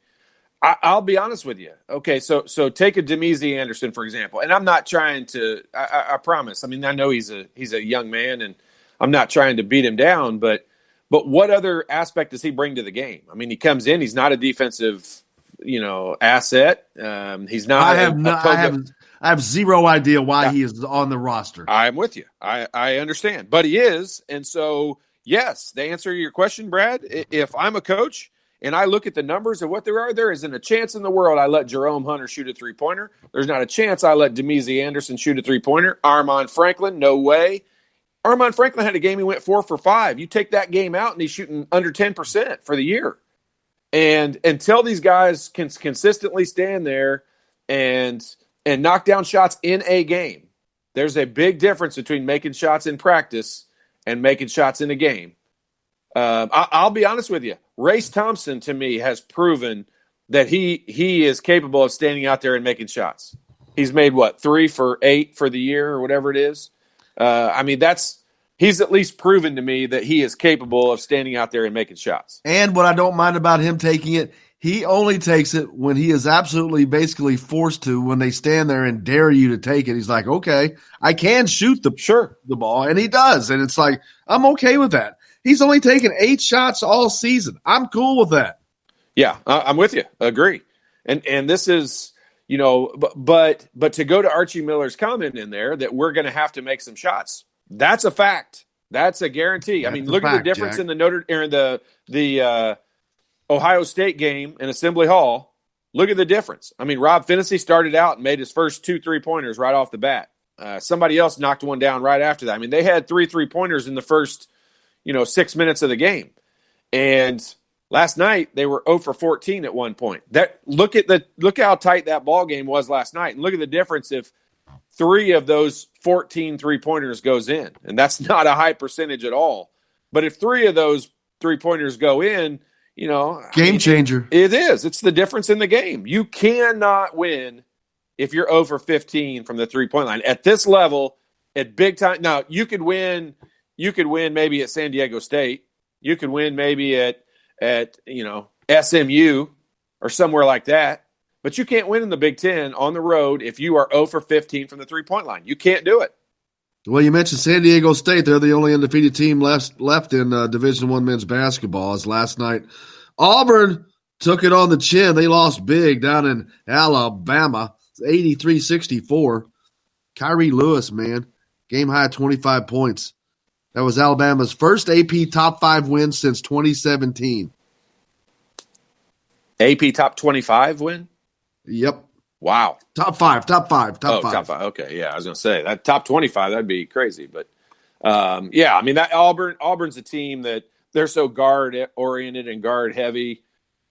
I'll be honest with you. Okay, so take a Demezy Anderson, for example. And I'm not trying to I promise. I mean, I know he's a young man, and I'm not trying to beat him down, but what other aspect does he bring to the game? I mean, he comes in, he's not a defensive, asset. He's not I have zero idea why he is on the roster. I'm with you. I understand. But he is. And so, yes, the answer to your question, Brad, if I'm a coach and I look at the numbers of what there isn't a chance in the world I let Jerome Hunter shoot a three-pointer. There's not a chance I let Demezy Anderson shoot a three-pointer. Armand Franklin, no way. Armand Franklin had a game he went 4 for 5. You take that game out and he's shooting under 10% for the year. And until these guys can consistently stand there and knock down shots in a game, there's a big difference between making shots in practice and making shots in a game. I'll be honest with you. Race Thompson, to me, has proven that he is capable of standing out there and making shots. He's made, 3 for 8 for the year or whatever it is. He's at least proven to me that he is capable of standing out there and making shots. And what I don't mind about him taking it, he only takes it when he is absolutely basically forced to, when they stand there and dare you to take it. He's like, okay, I can shoot the ball, and he does. And it's like, I'm okay with that. He's only taken 8 shots all season. I'm cool with that. Yeah, I'm with you. Agree. And this is, but to go to Archie Miller's comment in there that we're going to have to make some shots. That's a fact. That's a guarantee. That's look at the difference, Jack, in the Ohio State game in Assembly Hall. Look at the difference. Rob Finney started out and made his first 2 3-pointers right off the bat. Somebody else knocked one down right after that. They had 3 3-pointers in the first 6 minutes of the game. And last night they were 0 for 14 at one point. Look how tight that ball game was last night, and look at the difference if 3 of those 14 3-pointers goes in. And that's not a high percentage at all. But if 3 of those 3-pointers go in, game changer. It is. It's the difference in the game. You cannot win if you're 0 for 15 from the 3-point line at this level, at big time. Now, you could win maybe at San Diego State. You could win maybe at SMU or somewhere like that. But you can't win in the Big Ten on the road if you are 0 for 15 from the 3-point line. You can't do it. Well, you mentioned San Diego State. They're the only undefeated team left in Division I men's basketball. As last night, Auburn took it on the chin. They lost big down in Alabama, 83-64. Kyrie Lewis, man, game high 25 points. That was Alabama's first AP top 5 win since 2017. AP top 25 win? Yep. Wow. Top five. Top 5. Okay, yeah, I was going to say that top 25, that'd be crazy. But, that Auburn's a team that they're so guard-oriented and guard-heavy.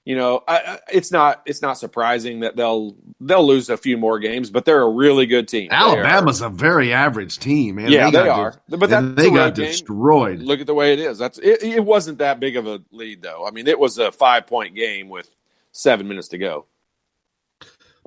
It's not surprising that they'll lose a few more games, but they're a really good team. Alabama's a very average team, man. Yeah, they are. But they got destroyed. Look at the way it is. It wasn't that big of a lead, though. It was a 5-point game with 7 minutes to go.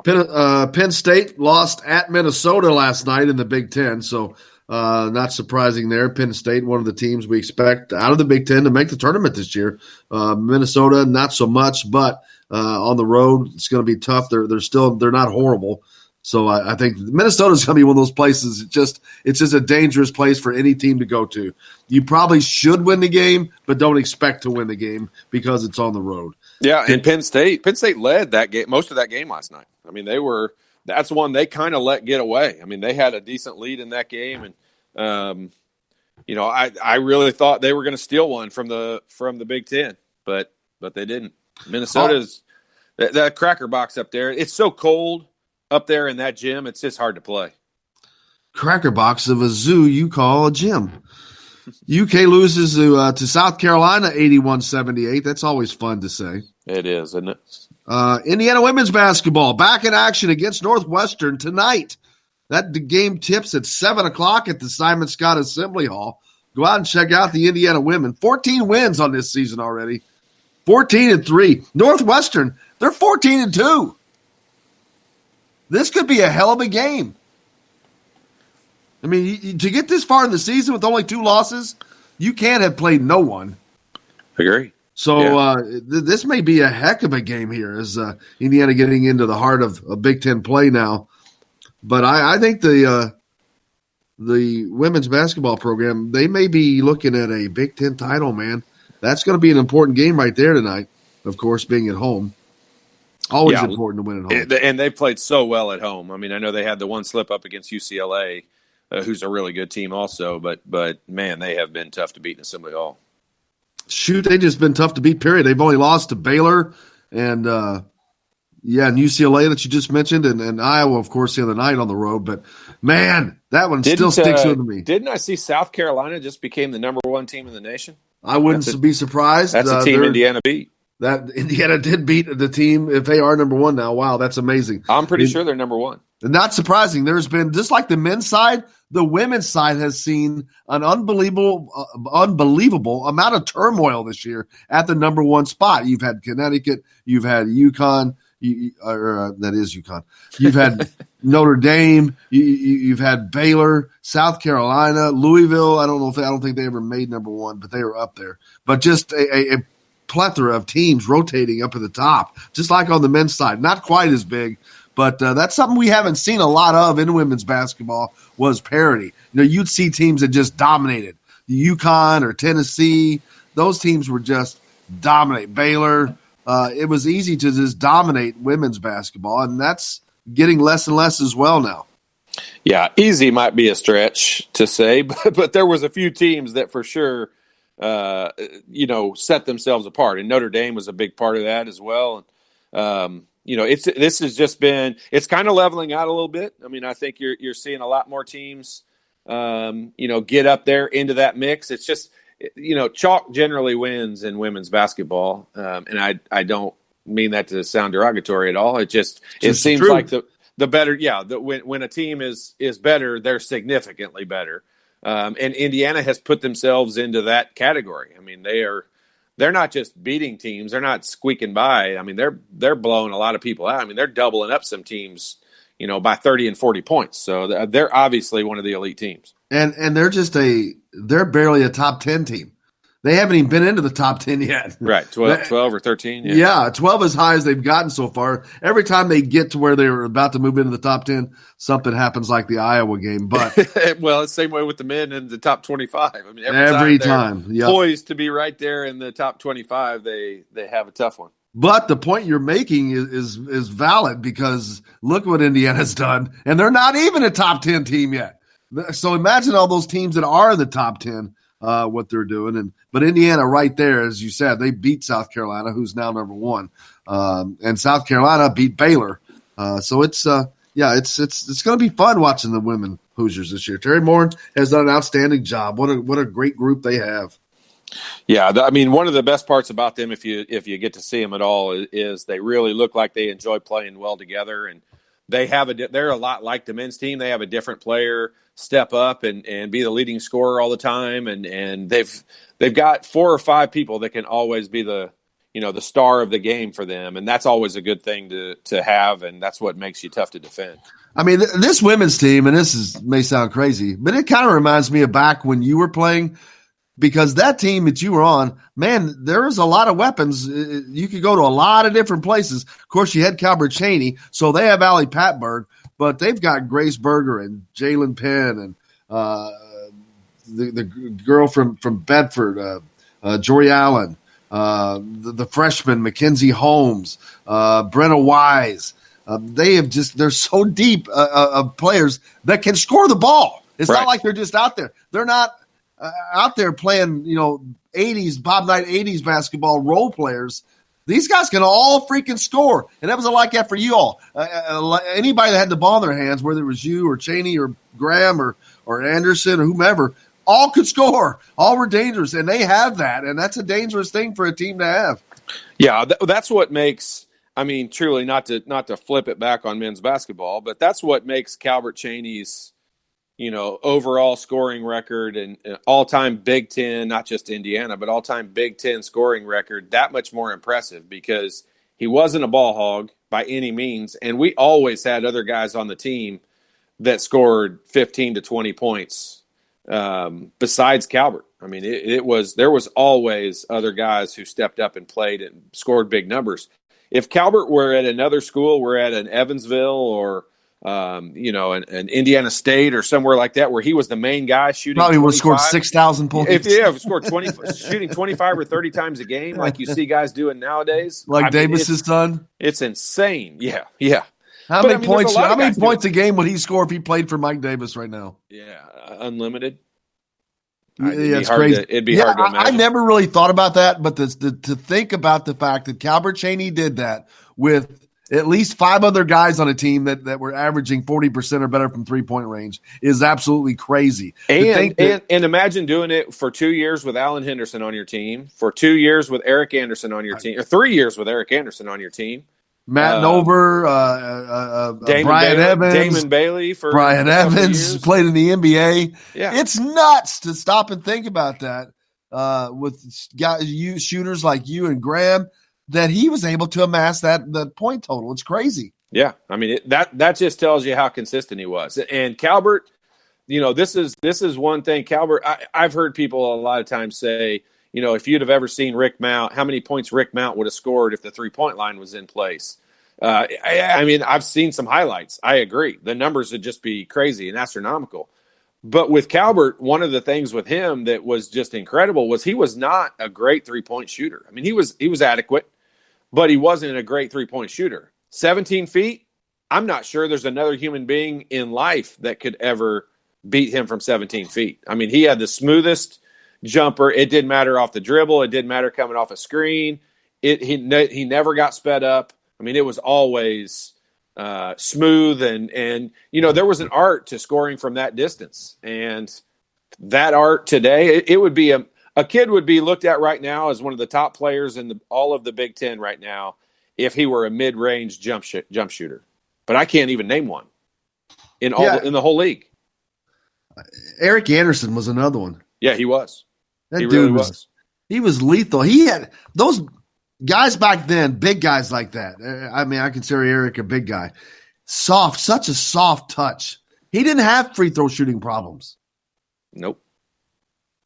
Penn State lost at Minnesota last night in the Big Ten, so not surprising there. Penn State, one of the teams we expect out of the Big Ten to make the tournament this year. Minnesota, not so much, but on the road, it's going to be tough. They're not horrible. So I think Minnesota's going to be one of those places. It's just a dangerous place for any team to go to. You probably should win the game, but don't expect to win the game because it's on the road. Yeah, and Penn State led that game, most of that game last night. They were that's one they kind of let get away. I mean, they had a decent lead in that game, and I really thought they were going to steal one from the Big Ten, but they didn't. Minnesota's that Cracker Box up there. It's so cold up there in that gym. It's just hard to play. Cracker Box of a zoo you call a gym. UK loses to South Carolina 81-78. That's always fun to say. It is, isn't it? Indiana women's basketball back in action against Northwestern tonight. That game tips at 7 o'clock at the Simon Scott Assembly Hall. Go out and check out the Indiana women. 14 wins on this season already. 14-3. Northwestern, they're 14-2. This could be a hell of a game. I mean, to get this far in the season with only 2 losses, you can't have played no one. Agree. So this may be a heck of a game here as Indiana getting into the heart of a Big Ten play now. But I think the women's basketball program, they may be looking at a Big Ten title, man. That's going to be an important game right there tonight, of course, being at home. Always important to win at home. And they played so well at home. I mean, I know they had the one slip up against UCLA, who's a really good team also, but man, they have been tough to beat in Assembly Hall. Shoot, they've just been tough to beat, period. They've only lost to Baylor and UCLA that you just mentioned, and Iowa, of course, the other night on the road. But, man, that one still sticks with me. Didn't I see South Carolina just became the number 1 team in the nation? I wouldn't be surprised. That's a team Indiana beat. That Indiana did beat the team if they are number 1 now. Wow, that's amazing. I'm pretty sure they're number 1. Not surprising. There's been, just like the men's side, the women's side has seen an unbelievable amount of turmoil this year at the number 1 spot. You've had Connecticut, you've had UConn, that is UConn. You've had Notre Dame, you've had Baylor, South Carolina, Louisville. I don't think they ever made number 1, but they were up there. But just a plethora of teams rotating up at the top, just like on the men's side. Not quite as big. But that's something we haven't seen a lot of in women's basketball was parity. You'd see teams that just dominated. UConn or Tennessee, those teams were just dominate. Baylor, it was easy to just dominate women's basketball, and that's getting less and less as well now. Yeah, easy might be a stretch to say, but there was a few teams that for sure, set themselves apart, and Notre Dame was a big part of that as well. This has just been, it's kind of leveling out a little bit. I mean, I think you're seeing a lot more teams, get up there into that mix. It's just, chalk generally wins in women's basketball. And I don't mean that to sound derogatory at all. It seems true. Like the better, when a team is better, they're significantly better. And Indiana has put themselves into that category. I mean, they're not just beating teams. They're not squeaking by. I mean, they're blowing a lot of people out. I mean, they're doubling up some teams, by 30 and 40 points. So they're obviously one of the elite teams. And they're barely a top 10 team. They haven't even been into the top 10 yet. Right, 12 or 13. Yeah, 12 as high as they've gotten so far. Every time they get to where they were about to move into the top 10, something happens like the Iowa game. But well, it's the same way with the men in the top 25. I mean, every time they're poised to be right there in the top 25, they have a tough one. But the point you're making is valid because look what Indiana's done, and they're not even a top 10 team yet. So imagine all those teams that are in the top 10. What they're doing, but Indiana right there, as you said, they beat South Carolina, who's now number 1, and South Carolina beat Baylor. So it's going to be fun watching the women Hoosiers this year. Terry Moore has done an outstanding job. What a great group they have. Yeah, I mean, one of the best parts about them, if you get to see them at all, is they really look like they enjoy playing well together, and they're a lot like the men's team. They have a different player step up and be the leading scorer all the time, and they've got 4 or 5 people that can always be the star of the game for them, and that's always a good thing to have, and that's what makes you tough to defend. I mean, this women's team, and may sound crazy, but it kind of reminds me of back when you were playing. Because that team that you were on, man, there was a lot of weapons. You could go to a lot of different places. Of course, you had Calbert Cheney, so they have Allie Patberg, but they've got Grace Berger and Jalen Penn and the girl from Bedford, Jory Allen, the freshman Mackenzie Holmes, Brenna Wise. they're so deep of players that can score the ball. It's Right. not like they're just out there. They're not out there playing, 80s, Bob Knight 80s basketball role players. These guys can all freaking score. And that was like that for you all. Anybody that had the ball in their hands, whether it was you or Cheney or Graham or Anderson or whomever, all could score. All were dangerous, and they have that, and that's a dangerous thing for a team to have. Yeah, that's what makes – I mean, truly, not to flip it back on men's basketball, but that's what makes Calbert Cheney's, overall scoring record and all-time Big Ten, not just Indiana, but all-time Big Ten scoring record that much more impressive because he wasn't a ball hog by any means, and we always had other guys on the team that scored 15 to 20 points besides Calbert. I mean, there was always other guys who stepped up and played and scored big numbers. If Calbert were at another school, we're at an Evansville or an Indiana State or somewhere like that, where he was the main guy shooting. Probably would have scored 6,000 points. If scored 20, shooting 25 or 30 times a game, like you see guys doing nowadays, like Davis's son. It's insane. Yeah. How many points a game would he score if he played for Mike Davis right now? Yeah, unlimited. It's crazy. It'd be hard to imagine. I never really thought about that, but to think about the fact that Calbert Cheney did that with at least 5 other guys on a team that were averaging 40% or better from 3-point range is absolutely crazy. And imagine doing it for 2 years with Alan Henderson on your team, for 2 years with Eric Anderson on your team, or 3 years with Eric Anderson on your team. Matt Nover, Brian Evans, Damon Bailey for Brian Evans played in the NBA. Yeah. It's nuts to stop and think about that with shooters like you and Graham, that he was able to amass that point total. It's crazy. Yeah, I mean that just tells you how consistent he was. And Calbert, this is one thing. Calbert, I've heard people a lot of times say, if you'd have ever seen Rick Mount, how many points Rick Mount would have scored if the 3-point line was in place. I mean, I've seen some highlights. I agree. The numbers would just be crazy and astronomical. But with Calbert, one of the things with him that was just incredible was he was not a great 3-point shooter. I mean, he was adequate, but he wasn't a great 3-point shooter. 17 feet, I'm not sure there's another human being in life that could ever beat him from 17 feet. I mean, he had the smoothest jumper. It didn't matter off the dribble. It didn't matter coming off a screen. He never got sped up. I mean, it was always smooth. And there was an art to scoring from that distance. And that art today, it would be a kid would be looked at right now as one of the top players in all of the Big Ten right now if he were a mid-range jump shooter. But I can't even name one in the whole league. Eric Anderson was another one. Yeah, he was. He really was. He was lethal. He had those guys back then, big guys like that. I mean, I consider Eric a big guy. Such a soft touch. He didn't have free throw shooting problems. Nope.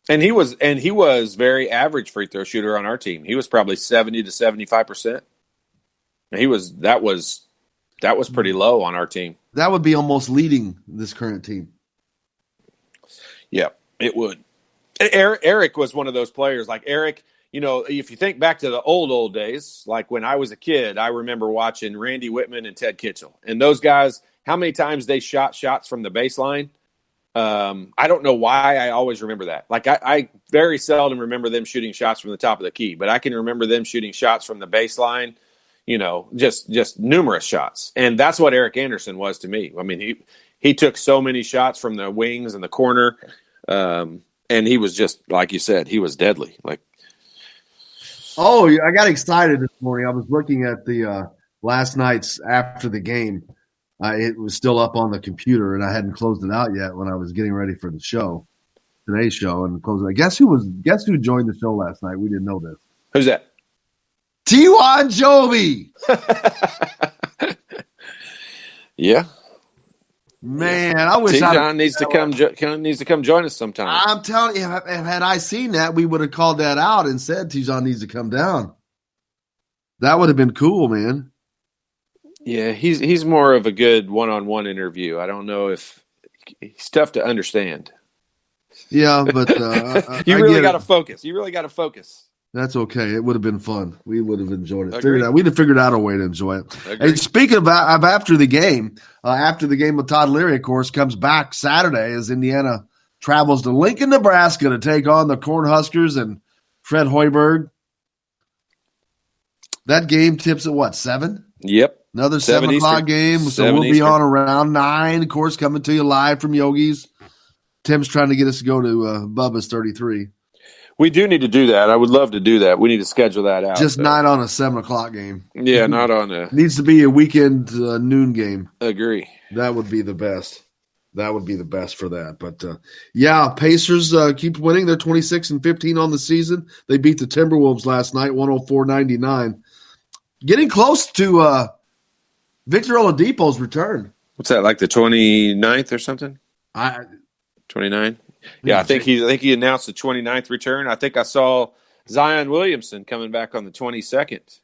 And he was very average free throw shooter on our team. He was probably 70 to 75%. That was pretty low on our team. That would be almost leading this current team. Yeah, it would. Eric was one of those players. Like Eric, if you think back to the old days, like when I was a kid, I remember watching Randy Whitman and Ted Kitchell. And those guys, how many times they shot shots from the baseline? I don't know why I always remember that. Like I very seldom remember them shooting shots from the top of the key, but I can remember them shooting shots from the baseline, just numerous shots. And that's what Eric Anderson was to me. I mean, he took so many shots from the wings and the corner. And he was just, like you said, he was deadly. Like, oh, I got excited this morning. I was looking at the last night's after the game. It was still up on the computer, and I hadn't closed it out yet when I was getting ready for the show, today's show, and closed it. Guess who joined the show last night? We didn't know this. Who's that? T.Y. Joby. Yeah. Man, I wish T-John needs to come join us sometime. I'm telling you, had I seen that, we would have called that out and said T-John needs to come down. That would have been cool, man. Yeah, he's more of a good one-on-one interview. I don't know if he's tough to understand. Yeah, but you really got to focus. You really got to focus. That's okay. It would have been fun. We would have enjoyed it. Agreed. We'd have figured out a way to enjoy it. Agreed. And speaking of after the game with Todd Leary, of course, comes back Saturday as Indiana travels to Lincoln, Nebraska to take on the Cornhuskers and Fred Hoiberg. That game tips at 7? Yep. Another 7 o'clock Eastern. game. So we'll be Eastern. on around 9, of course, coming to you live from Yogi's. Tim's trying to get us to go to Bubba's 33. We do need to do that. I would love to do that. We need to schedule that out. Just not on a 7 o'clock game. Yeah, not on a... Needs to be a weekend noon game. Agree. That would be the best. That would be the best for that. But, Pacers keep winning. They're 26-15 on the season. They beat the Timberwolves last night, 104-99. Getting close to Victor Oladipo's return. What's that, like the 29th or something? 29? Yeah, I think he announced the 29th return. I think I saw Zion Williamson coming back on the 22nd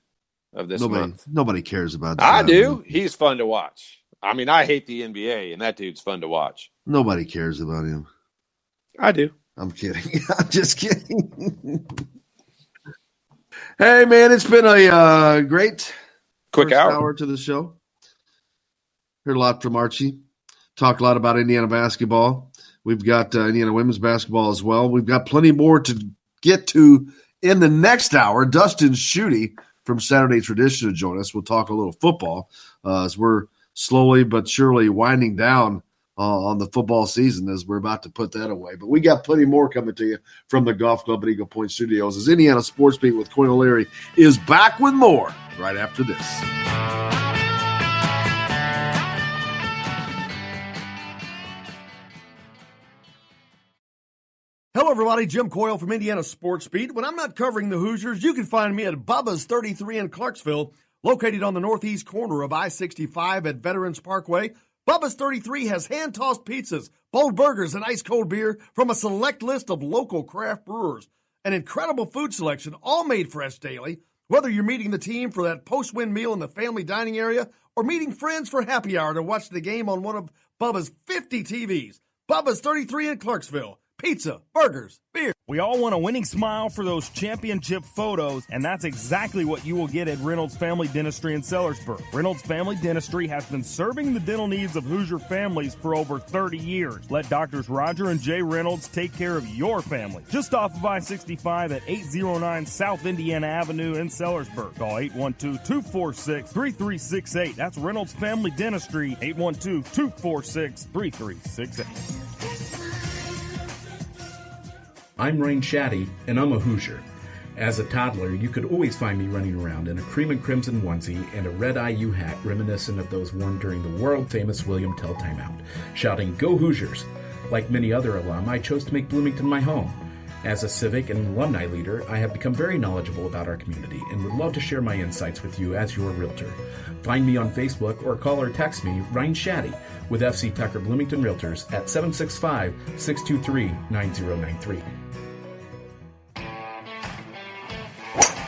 of this month. Nobody cares about that. I do. He's fun to watch. I mean, I hate the NBA, and that dude's fun to watch. Nobody cares about him. I do. I'm kidding. I'm just kidding. Hey, man, it's been a great quick hour to the show. Heard a lot from Archie. Talked a lot about Indiana basketball. We've got Indiana women's basketball as well. We've got plenty more to get to in the next hour. Dustin Schutte from Saturday Tradition to join us. We'll talk a little football as we're slowly but surely winding down on the football season as we're about to put that away. But we got plenty more coming to you from the Golf Club at Eagle Point Studios as Indiana Sports Beat with Coyle O'Leary is back with more right after this. Hello, everybody. Jim Coyle from Indiana Sports Beat. When I'm not covering the Hoosiers, you can find me at Bubba's 33 in Clarksville, located on the northeast corner of I-65 at Veterans Parkway. Bubba's 33 has hand-tossed pizzas, bold burgers, and ice-cold beer from a select list of local craft brewers. An incredible food selection, all made fresh daily. Whether you're meeting the team for that post-win meal in the family dining area or meeting friends for happy hour to watch the game on one of Bubba's 50 TVs. Bubba's 33 in Clarksville. Pizza, burgers, beer. We all want a winning smile for those championship photos, and that's exactly what you will get at Reynolds Family Dentistry in Sellersburg. Reynolds Family Dentistry has been serving the dental needs of Hoosier families for over 30 years. Let Doctors Roger and Jay Reynolds take care of your family. Just off of I-65 at 809 South Indiana Avenue in Sellersburg. Call 812-246-3368. That's Reynolds Family Dentistry, 812-246-3368. I'm Rain Shaddy, and I'm a Hoosier. As a toddler, you could always find me running around in a cream and crimson onesie and a red IU hat reminiscent of those worn during the world-famous William Tell timeout, shouting, "Go Hoosiers!" Like many other alum, I chose to make Bloomington my home. As a civic and alumni leader, I have become very knowledgeable about our community and would love to share my insights with you as your realtor. Find me on Facebook or call or text me, Ryan Shaddy, with FC Tucker Bloomington Realtors at 765-623-9093.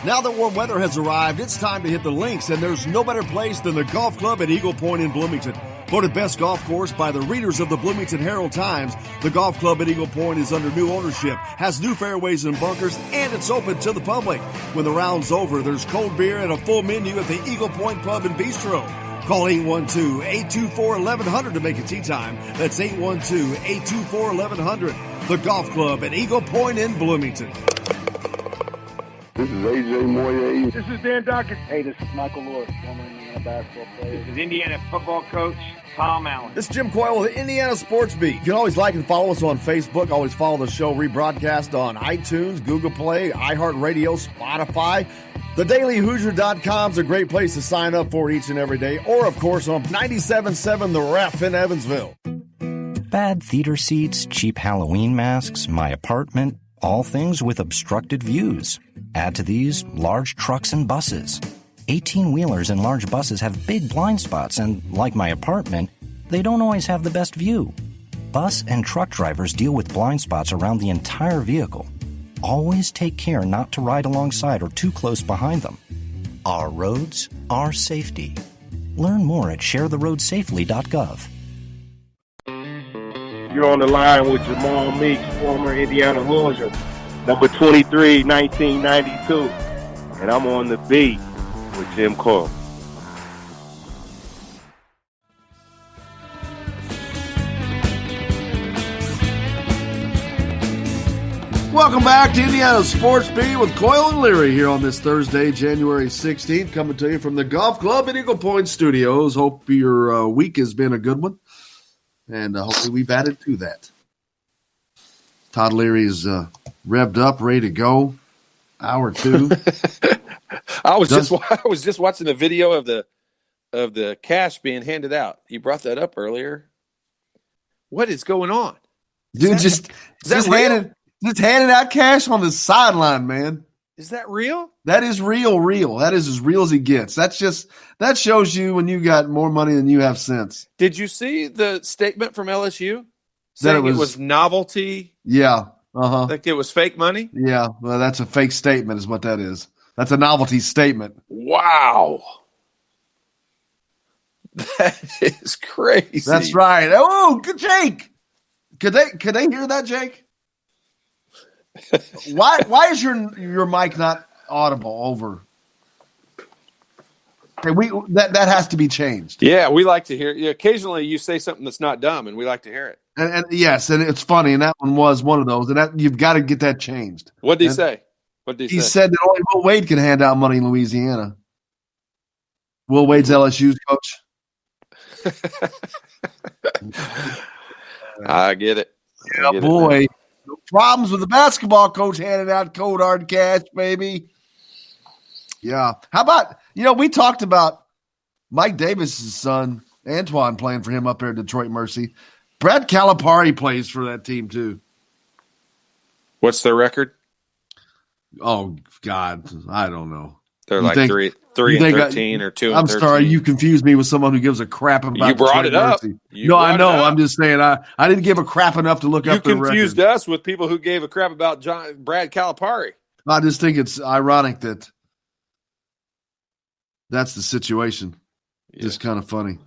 Now that warm weather has arrived, it's time to hit the links, and there's no better place than the Golf Club at Eagle Point in Bloomington. Voted best golf course by the readers of the Bloomington Herald-Times, the Golf Club at Eagle Point is under new ownership, has new fairways and bunkers, and it's open to the public. When the round's over, there's cold beer and a full menu at the Eagle Point Pub and Bistro. Call 812-824-1100 to make a tee time. That's 812-824-1100. The Golf Club at Eagle Point in Bloomington. This is AJ Moye. This is Dan Dawkins. Hey, this is Michael Lord, former Indiana basketball player. This is Indiana football coach Tom Allen. This is Jim Coyle with Indiana Sports Beat. You can always like and follow us on Facebook. Always follow the show rebroadcast on iTunes, Google Play, iHeartRadio, Spotify. TheDailyHoosier.com is a great place to sign up for each and every day. Or, of course, on 97.7 The Ref in Evansville. Bad theater seats, cheap Halloween masks, my apartment, all things with obstructed views. Add to these large trucks and buses. 18-wheelers and large buses have big blind spots, and like my apartment, they don't always have the best view. Bus and truck drivers deal with blind spots around the entire vehicle. Always take care not to ride alongside or too close behind them. Our roads, our safety. Learn more at sharetheroadsafely.gov. You're on the line with Jamal Meeks, former Indiana Hoosier. number 23, 1992. And I'm on the beat with Jim Coyle. Welcome back to Indiana Sports Beat with Coyle and Leary here on this Thursday, January 16th, coming to you from the Golf Club at Eagle Point Studios. Hope your week has been a good one, and hopefully we've added to that. Todd Leary's revved up, ready to go. Hour 2. I was just watching the video of the cash being handed out. You brought that up earlier. What is going on? Dude, just handing out cash on the sideline, man. Is that real? That is real. That is as real as he gets. That shows you when you got more money than you have sense. Did you see the statement from LSU saying it was novelty? Yeah. Like it was fake money? Yeah. Well, that's a fake statement is what that is. That's a novelty statement. Wow. That is crazy. That's right. Oh, good, Jake. Could they hear that, Jake? Why is your mic not audible over? Okay, that has to be changed. Yeah, we like to hear. Occasionally, you say something that's not dumb, and we like to hear it. And yes, and it's funny, and that one was one of those, and that you've got to get that changed. What did he say? He said that only Will Wade can hand out money in Louisiana. Will Wade's LSU's coach. I get it. Yeah, boy. No problems with the basketball coach handing out cold hard cash, baby. Yeah. How about, we talked about Mike Davis's son, Antoine, playing for him up there at Detroit Mercy. Brad Calipari plays for that team, too. What's their record? Oh, God. I don't know. They're like 3 and 13 or 2 and 13. I'm sorry, you confused me with someone who gives a crap about you brought it up. No, I know. I'm just saying I didn't give a crap enough to look up the record. You confused us with people who gave a crap about Brad Calipari. I just think it's ironic that that's the situation. Yeah. Just kind of funny.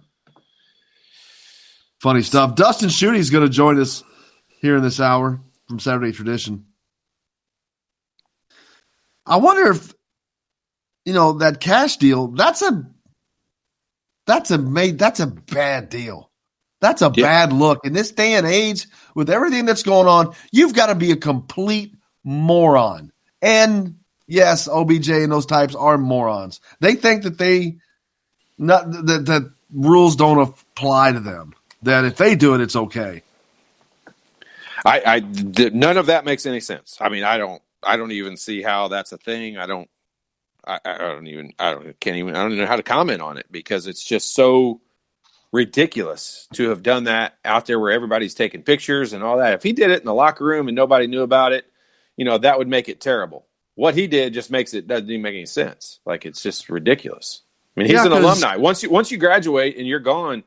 Funny stuff. Dustin Schuette's going to join us here in this hour from Saturday Tradition. I wonder if that cash deal, that's a bad deal. That's a bad look. In this day and age, with everything that's going on, you've got to be a complete moron. And yes, OBJ and those types are morons. They think that that rules don't apply to them. That if they do it, it's okay. None of that makes any sense. I mean, I don't even see how that's a thing. I don't know how to comment on it because it's just so ridiculous to have done that out there where everybody's taking pictures and all that. If he did it in the locker room and nobody knew about it, that would make it terrible. What he did just doesn't even make any sense. Like, it's just ridiculous. I mean, he's an alumni. Once you graduate and you're gone,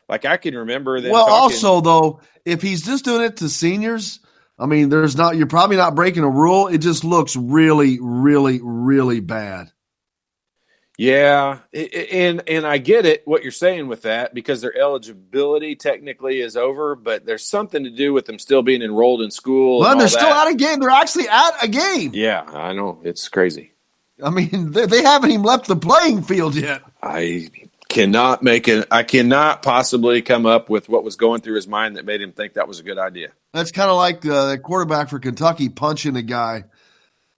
like I can remember them. Well, also though, if he's just doing it to seniors, I mean, you're probably not breaking a rule. It just looks really, really, really bad. Yeah, and I get it, what you're saying with that, because their eligibility technically is over, but there's something to do with them still being enrolled in school. Well, they're still at a game. They're actually at a game. Yeah, I know. It's crazy. I mean, they haven't even left the playing field yet. I cannot possibly come up with what was going through his mind that made him think that was a good idea. That's kind of like the quarterback for Kentucky punching a guy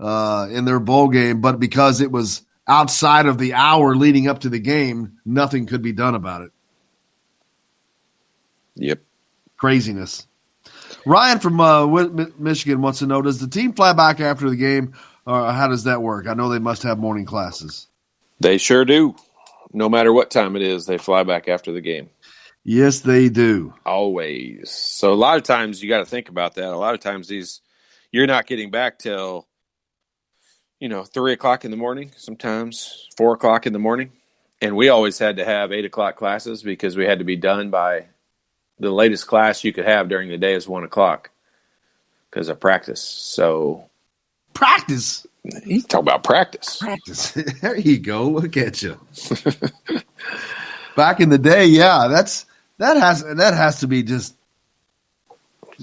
in their bowl game, but because it was outside of the hour leading up to the game, nothing could be done about it. Yep. Craziness. Ryan from Michigan wants to know, does the team fly back after the game, or how does that work? I know they must have morning classes. They sure do. No matter what time it is, they fly back after the game. Yes, they do. Always. So a lot of times you got to think about that. A lot of times you're not getting back till 3 o'clock in the morning, sometimes 4 o'clock in the morning. And we always had to have 8 o'clock classes because we had to be done by the latest class you could have during the day is 1 o'clock because of practice. So practice? You talk about practice. Practice. There you go. Look at you. Back in the day, yeah, that has to be just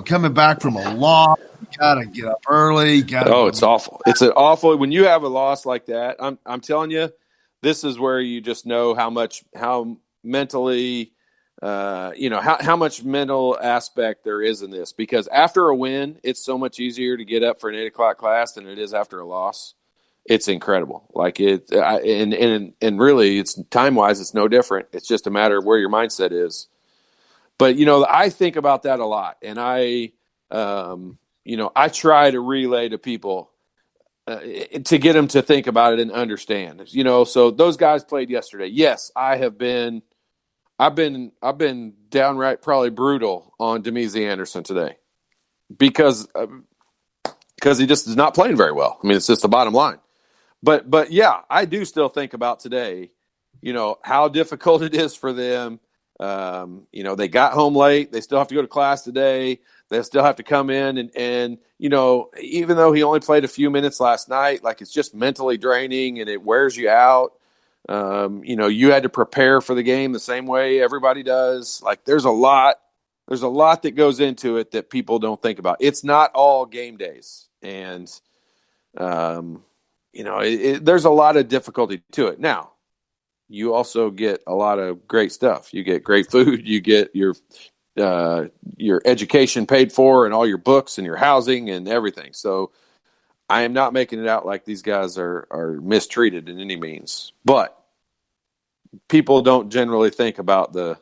coming back from a long Gotta get up early. It's awful. It's an awful when you have a loss like that. I'm telling you, this is where you just know how mentally, how much mental aspect there is in this. Because after a win, it's so much easier to get up for an 8:00 class than it is after a loss. It's incredible. Like and really, it's time wise, it's no different. It's just a matter of where your mindset is. But I think about that a lot, and I try to relay to people to get them to think about it and understand. So those guys played yesterday. Yes, I've been downright probably brutal on Demezy Anderson today because he just is not playing very well. I mean, it's just the bottom line. But yeah, I do still think about today, how difficult it is for them. They got home late. They still have to go to class today. They still have to come in and even though he only played a few minutes last night, like it's just mentally draining and it wears you out. You had to prepare for the game the same way everybody does. Like there's a lot that goes into it that people don't think about. It's not all game days. And, there's a lot of difficulty to it. Now, you also get a lot of great stuff. You get great food. You get your education paid for and all your books and your housing and everything. So I am not making it out like these guys are mistreated in any means. But people don't generally think about the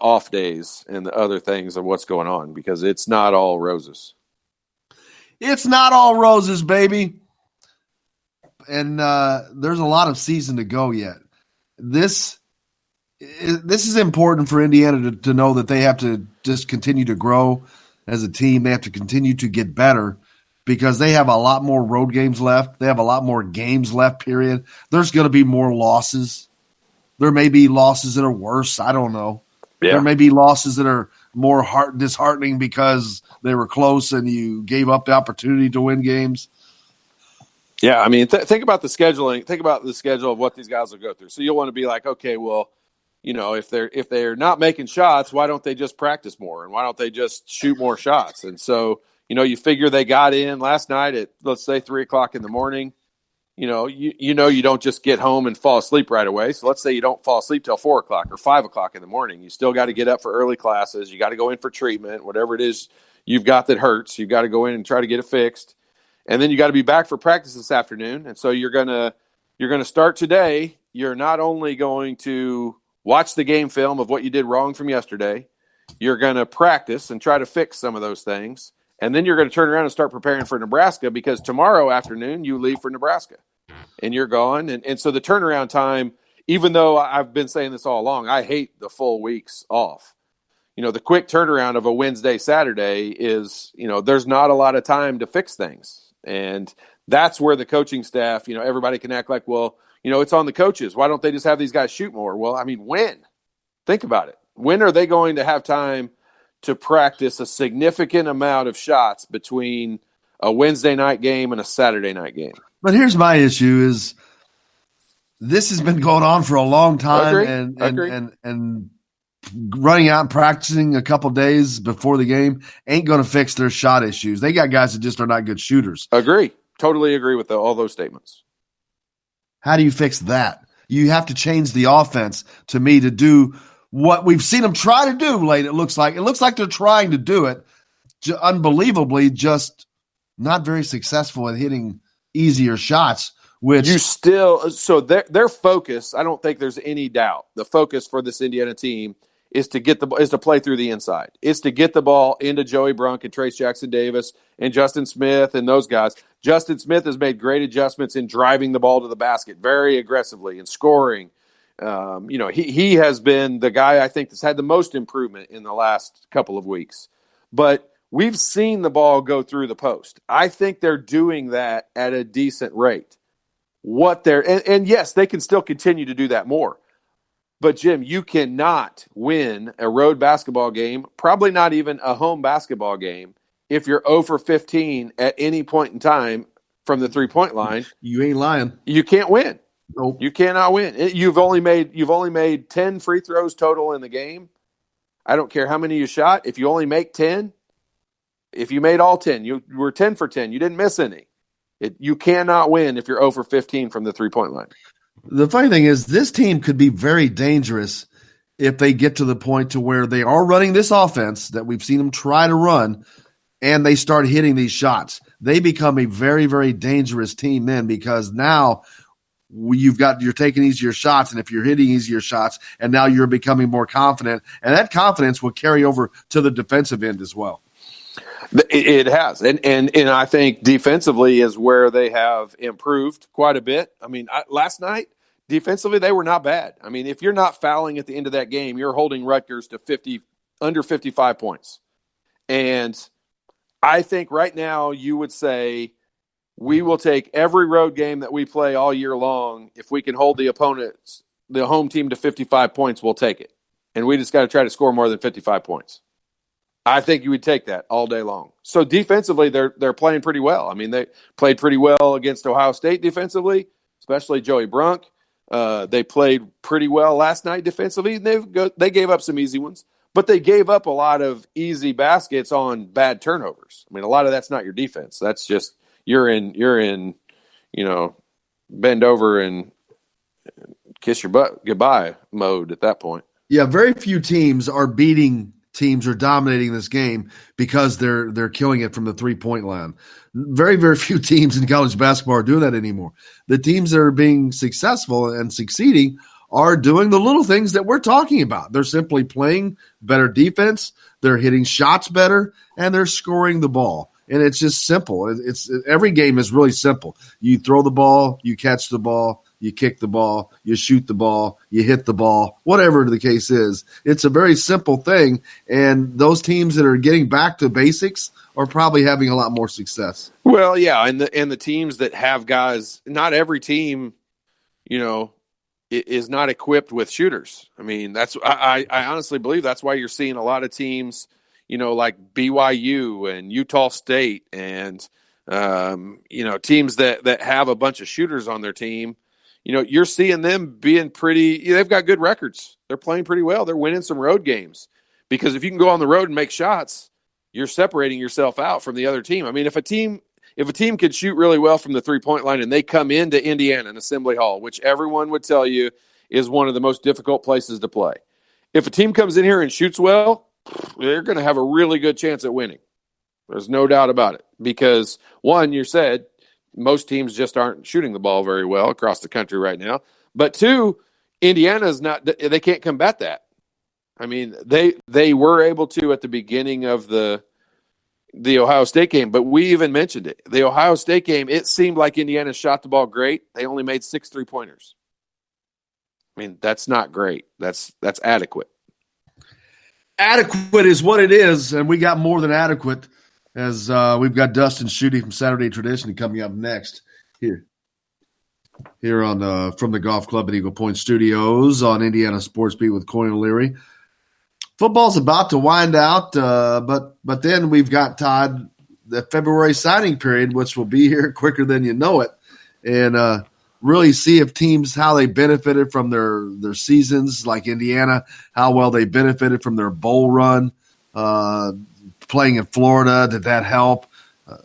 off days and the other things of what's going on because it's not all roses. It's not all roses, baby. And there's a lot of season to go yet. This is important for Indiana to know that they have to just continue to grow as a team. They have to continue to get better because they have a lot more road games left. They have a lot more games left, period. There's going to be more losses. There may be losses that are worse. I don't know. Yeah. There may be losses that are more disheartening because they were close and you gave up the opportunity to win games. Yeah, I mean, think about the scheduling. Think about the schedule of what these guys will go through. So you'll want to be like, okay, well, if they're not making shots, why don't they just practice more and why don't they just shoot more shots? And so you figure they got in last night at let's say 3:00 in the morning. You don't just get home and fall asleep right away. So let's say you don't fall asleep till 4:00 or 5:00 in the morning. You still got to get up for early classes. You got to go in for treatment, whatever it is you've got that hurts. You've got to go in and try to get it fixed. And then you got to be back for practice this afternoon. And so you're gonna start today. You're not only going to watch the game film of what you did wrong from yesterday, you're going to practice and try to fix some of those things. And then you're going to turn around and start preparing for Nebraska because tomorrow afternoon you leave for Nebraska and you're gone. And so the turnaround time, even though I've been saying this all along, I hate the full weeks off. The quick turnaround of a Wednesday, Saturday is, there's not a lot of time to fix things. And that's where the coaching staff, everybody can act like, well, it's on the coaches. Why don't they just have these guys shoot more? Well, I mean, when? Think about it. When are they going to have time to practice a significant amount of shots between a Wednesday night game and a Saturday night game? But here's my issue is this has been going on for a long time. Agree. And running out and practicing a couple days before the game ain't going to fix their shot issues. They got guys that just are not good shooters. Agree. Totally agree with all those statements. How do you fix that? You have to change the offense to me to do what we've seen them try to do late. It looks like they're trying to do it unbelievably, just not very successful at hitting easier shots. Which you still, so their focus, I don't think there's any doubt. The focus for this Indiana team is to play through the inside. It's to get the ball into Joey Brunk and Trace Jackson Davis and Justin Smith and those guys. Justin Smith has made great adjustments in driving the ball to the basket very aggressively and scoring. He has been the guy I think that's had the most improvement in the last couple of weeks. But we've seen the ball go through the post. I think they're doing that at a decent rate. And yes, they can still continue to do that more. But, Jim, you cannot win a road basketball game, probably not even a home basketball game, if you're 0 for 15 at any point in time from the three-point line. You ain't lying. You can't win. Nope. You cannot win. You've only made 10 free throws total in the game. I don't care how many you shot. If you only make 10, if you made all 10, you were 10 for 10. You didn't miss any. You cannot win if you're 0 for 15 from the 3-point line. The funny thing is this team could be very dangerous if they get to the point to where they are running this offense that we've seen them try to run, and they start hitting these shots. They become a very, very dangerous team then, because now you're taking easier shots, and if you're hitting easier shots, and now you're becoming more confident, and that confidence will carry over to the defensive end as well. It has, and I think defensively is where they have improved quite a bit. I mean, last night defensively they were not bad. I mean, if you're not fouling at the end of that game, you're holding Rutgers to under 55 points, and I think right now you would say we will take every road game that we play all year long. If we can hold the home team to 55 points, we'll take it, and we just got to try to score more than 55 points. I think you would take that all day long. So defensively, they're playing pretty well. I mean, they played pretty well against Ohio State defensively, especially Joey Brunk. They played pretty well last night defensively. They gave up some easy ones, but they gave up a lot of easy baskets on bad turnovers. I mean, a lot of that's not your defense. That's just you're in, bend over and kiss your butt goodbye mode at that point. Yeah, very few teams are beating teams or dominating this game because they're killing it from the 3-point line. Very, very few teams in college basketball are doing that anymore. The teams that are being successful and succeeding are doing the little things that we're talking about. They're simply playing better defense, they're hitting shots better, and they're scoring the ball. And it's just simple. Every game is really simple. You throw the ball, you catch the ball, you kick the ball, you shoot the ball, you hit the ball, whatever the case is. It's a very simple thing, and those teams that are getting back to basics are probably having a lot more success. Well, yeah, and the teams that have guys, not every team, is not equipped with shooters. I mean, I honestly believe that's why you're seeing a lot of teams, like BYU and Utah State and teams that have a bunch of shooters on their team. You're seeing them being they've got good records. They're playing pretty well. They're winning some road games because if you can go on the road and make shots, you're separating yourself out from the other team. I mean, if a team could shoot really well from the 3-point line and they come into Indiana and Assembly Hall, which everyone would tell you is one of the most difficult places to play. If a team comes in here and shoots well, they're going to have a really good chance at winning. There's no doubt about it because, one, you said most teams just aren't shooting the ball very well across the country right now. But two, Indiana's they can't combat that. I mean, they were able to at the beginning of the Ohio State game, but we even mentioned it. The Ohio State game, it seemed like Indiana shot the ball great. They only made 6 3-pointers. I mean, that's not great. That's adequate. Adequate is what it is, and we got more than adequate as we've got Dustin Schutte from Saturday Tradition coming up next here on from the Golf Club at Eagle Point Studios on Indiana Sports Beat with Coy O'Leary. Football's about to wind out, but then we've got, Todd, the February signing period, which will be here quicker than you know it, and really see if teams, how they benefited from their seasons, like Indiana, how well they benefited from their bowl run, playing in Florida. Did that help?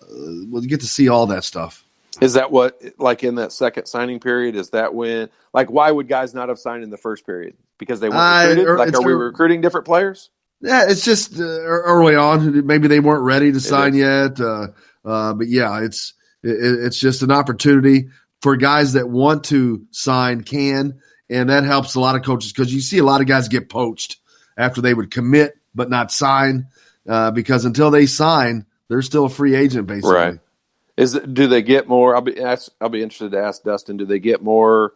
We'll get to see all that stuff. Is that what, like in that second signing period, is that when, like, why would guys not have signed in the first period? Because they weren't recruited? Like, are we recruiting different players? Yeah, it's just early on. Maybe they weren't ready to sign yet. But, yeah, it's just an opportunity for guys that want to sign can, and that helps a lot of coaches because you see a lot of guys get poached after they would commit but not sign because until they sign, they're still a free agent, basically. Right. Do they get more? I'll be interested to ask Dustin. Do they get more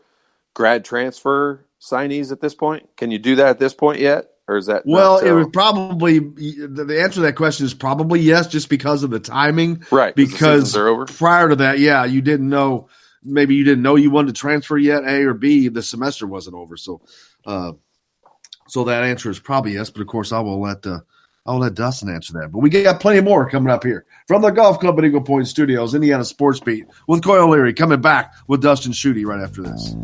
grad transfer signees at this point? Can you do that at this point yet, or is that? Well, it would probably the answer to that question is probably yes, just because of the timing. Right. Because are over. Prior to that, yeah, you didn't know. Maybe you didn't know you wanted to transfer yet, A or B. The semester wasn't over, so that answer is probably yes. But of course, I'll let Dustin answer that. But we got plenty more coming up here from the Golf Club at Eagle Point Studios, Indiana Sports Beat, with Coy O'Leary coming back with Dustin Schutte right after this.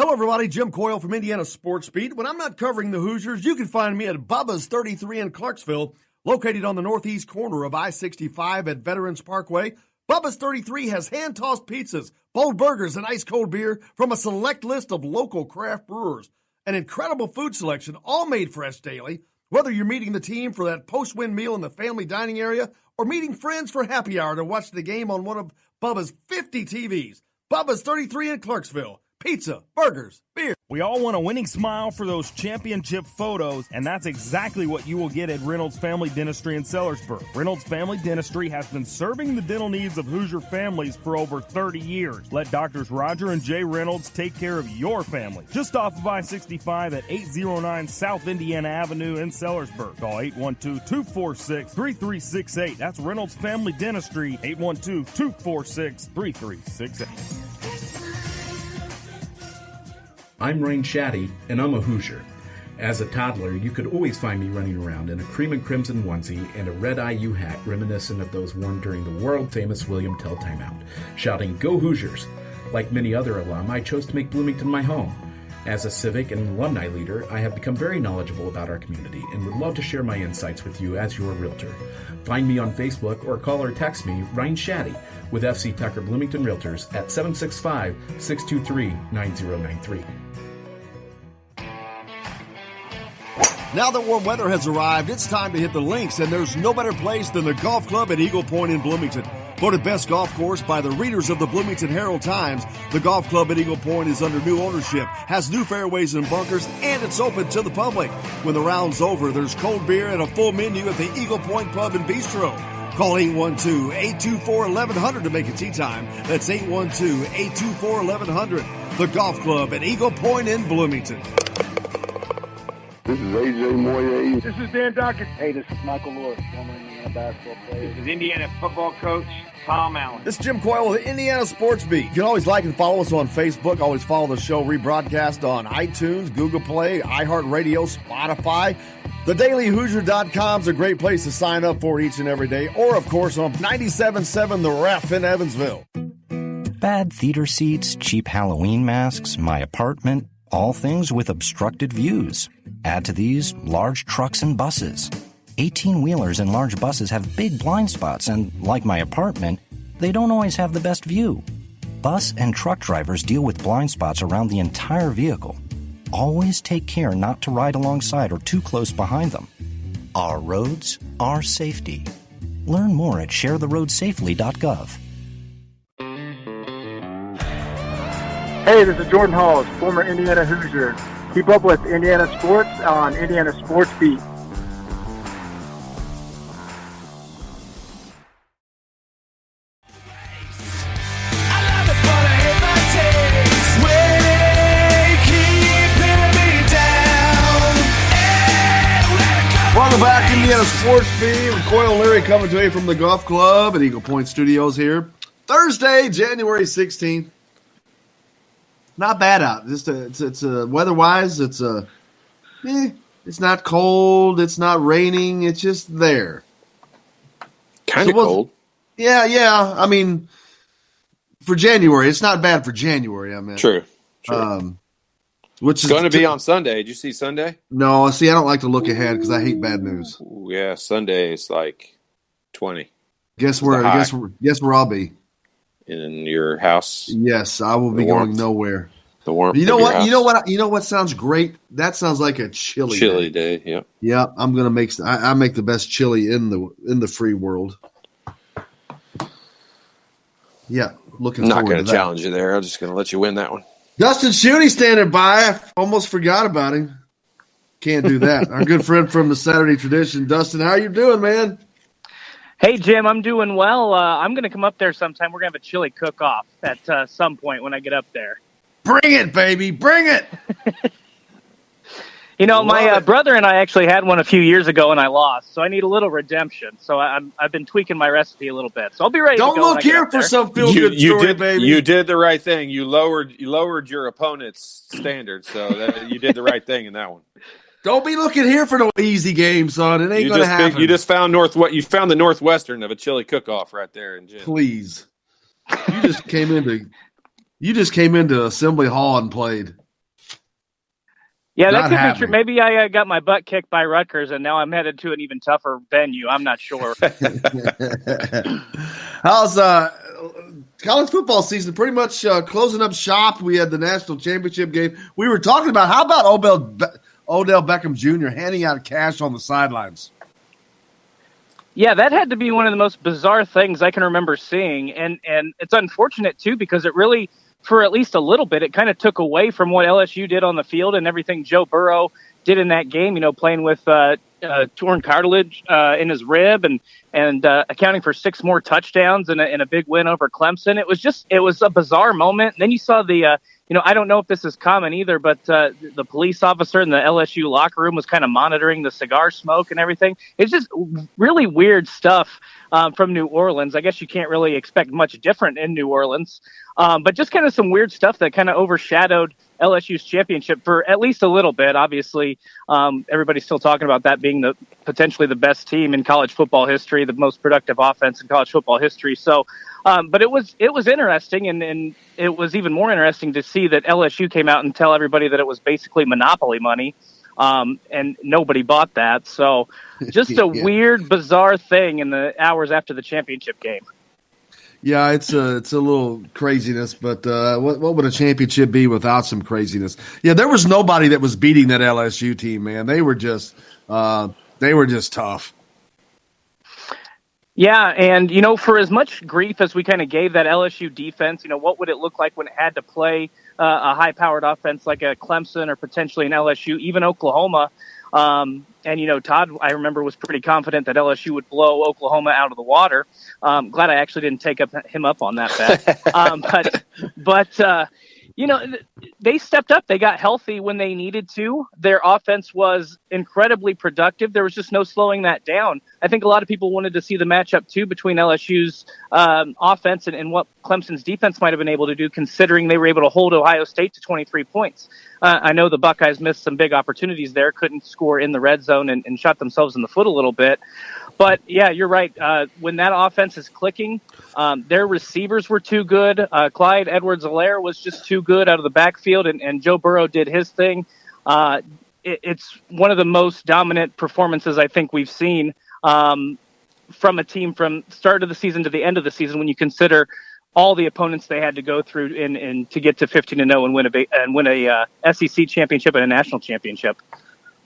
Hello, everybody. Jim Coyle from Indiana Sports Beat. When I'm not covering the Hoosiers, you can find me at Bubba's 33 in Clarksville, located on the northeast corner of I-65 at Veterans Parkway. Bubba's 33 has hand-tossed pizzas, bold burgers, and ice-cold beer from a select list of local craft brewers. An incredible food selection, all made fresh daily. Whether you're meeting the team for that post-win meal in the family dining area or meeting friends for happy hour to watch the game on one of Bubba's 50 TVs. Bubba's 33 in Clarksville. Pizza, burgers, beer. We all want a winning smile for those championship photos, and that's exactly what you will get at Reynolds Family Dentistry in Sellersburg. Reynolds Family Dentistry has been serving the dental needs of Hoosier families for over 30 years. Let Doctors Roger and Jay Reynolds take care of your family. Just off of I-65 at 809 South Indiana Avenue in Sellersburg. Call 812-246-3368. That's Reynolds Family Dentistry, 812-246-3368. I'm Rain Shaddy, and I'm a Hoosier. As a toddler, you could always find me running around in a cream and crimson onesie and a red IU hat reminiscent of those worn during the world-famous William Tell timeout, shouting, "Go Hoosiers!" Like many other alum, I chose to make Bloomington my home. As a civic and alumni leader, I have become very knowledgeable about our community and would love to share my insights with you as your realtor. Find me on Facebook or call or text me, Ryan Shaddy, with FC Tucker Bloomington Realtors at 765-623-9093. Now that warm weather has arrived, it's time to hit the links, and there's no better place than the golf club at Eagle Point in Bloomington. Voted best golf course by the readers of the Bloomington Herald-Times, the golf club at Eagle Point is under new ownership, has new fairways and bunkers, and it's open to the public. When the round's over, there's cold beer and a full menu at the Eagle Point Pub and Bistro. Call 812-824-1100 to make a tee time. That's 812-824-1100. The golf club at Eagle Point in Bloomington. This is AJ Moye. This is Dan Dawkins. Hey, this is Michael Lord, former Indiana basketball player. This is Indiana football coach Tom Allen. This is Jim Coyle with the Indiana Sports Beat. You can always like and follow us on Facebook. Always follow the show rebroadcast on iTunes, Google Play, iHeartRadio, Spotify. TheDailyHoosier.com is a great place to sign up for each and every day. Or, of course, on 97.7 The Ref in Evansville. Bad theater seats, cheap Halloween masks, my apartment, all things with obstructed views. Add to these large trucks and buses. 18-wheelers and large buses have big blind spots, and like my apartment, they don't always have the best view. Bus and truck drivers deal with blind spots around the entire vehicle. Always take care not to ride alongside or too close behind them. Our roads, our safety. Learn more at sharetheroadsafely.gov. Hey, this is Jordan Halls, former Indiana Hoosier. Keep up with Indiana sports on Indiana Sports Beat. Welcome back, Indiana Sports Beat with Coyle Leary coming to you from the Golf Club at Eagle Point Studios here. Thursday, January 16th. Not bad out. It's weather-wise, it's not cold, it's not raining, it's just there. Kind of cold. Yeah. I mean, for January, it's not bad for January. I mean, True. Which is going to be on Sunday. Did you see Sunday? No, see, I don't like to look ahead because I hate bad news. Ooh, yeah, Sunday is like 20. Guess where I'll be. In your house? Yes, I will be going nowhere. The warmth. You know what? You know what sounds great? That sounds like a chili day. Yep. Yeah, I'm gonna make. I make the best chili in the free world. Yeah, looking. I'm not going to challenge you there. I'm just going to let you win that one. Dustin Schutte standing by. I almost forgot about him. Can't do that. Our good friend from the Saturday Tradition, Dustin. How you doing, man? Hey, Jim, I'm doing well. I'm going to come up there sometime. We're going to have a chili cook-off at some point when I get up there. Bring it, baby. Bring it. You know, my brother and I actually had one a few years ago, and I lost. So I need a little redemption. So I've been tweaking my recipe a little bit. So I'll be ready to go. Don't look here for some feel-good story, baby. You did the right thing. You lowered your opponent's standards, so you did the right thing in that one. Don't be looking here for no easy game, son. It ain't going to happen. You just found You found the Northwestern of a chili cook-off right there in Jim. Please, you just came into Assembly Hall and played. Yeah, Not that could be happening. true. Maybe I got my butt kicked by Rutgers, and now I'm headed to an even tougher venue. I'm not sure. How's college football season? Pretty much closing up shop. We had the national championship game. We were talking about how about Odell Beckham Jr. handing out cash on the sidelines. Yeah, that had to be one of the most bizarre things I can remember seeing, and it's unfortunate too because it really, for at least a little bit, it kind of took away from what LSU did on the field and everything Joe Burrow did in that game. You know, playing with torn cartilage in his rib and accounting for 6 more touchdowns and a big win over Clemson. It was a bizarre moment. And then you saw the I don't know if this is common either, but the police officer in the LSU locker room was kind of monitoring the cigar smoke and everything. It's just really weird stuff from New Orleans. I guess you can't really expect much different in New Orleans, but just kind of some weird stuff that kind of overshadowed LSU's championship for at least a little bit. Obviously, everybody's still talking about that being potentially the best team in college football history, the most productive offense in college football history. So, but it was interesting, and it was even more interesting to see that LSU came out and tell everybody that it was basically monopoly money, and nobody bought that. So, just a weird, bizarre thing in the hours after the championship game. Yeah, it's a little craziness, but what would a championship be without some craziness? Yeah, there was nobody that was beating that LSU team, man. They were just tough. Yeah, and for as much grief as we kind of gave that LSU defense, what would it look like when it had to play a high-powered offense like a Clemson or potentially an LSU, even Oklahoma? And Todd, I remember, was pretty confident that LSU would blow Oklahoma out of the water. Glad I actually didn't take him up on that bet. But they stepped up. They got healthy when they needed to. Their offense was incredibly productive. There was just no slowing that down. I think a lot of people wanted to see the matchup too between LSU's offense and what Clemson's defense might have been able to do, considering they were able to hold Ohio State to 23 points. I know the Buckeyes missed some big opportunities there, couldn't score in the red zone and shot themselves in the foot a little bit. But, yeah, you're right. When that offense is clicking, their receivers were too good. Clyde Edwards-Helaire was just too good out of the backfield, and Joe Burrow did his thing. It's one of the most dominant performances I think we've seen from a team from start of the season to the end of the season when you consider all the opponents they had to go through and to get to 15-0 and win a SEC championship and a national championship.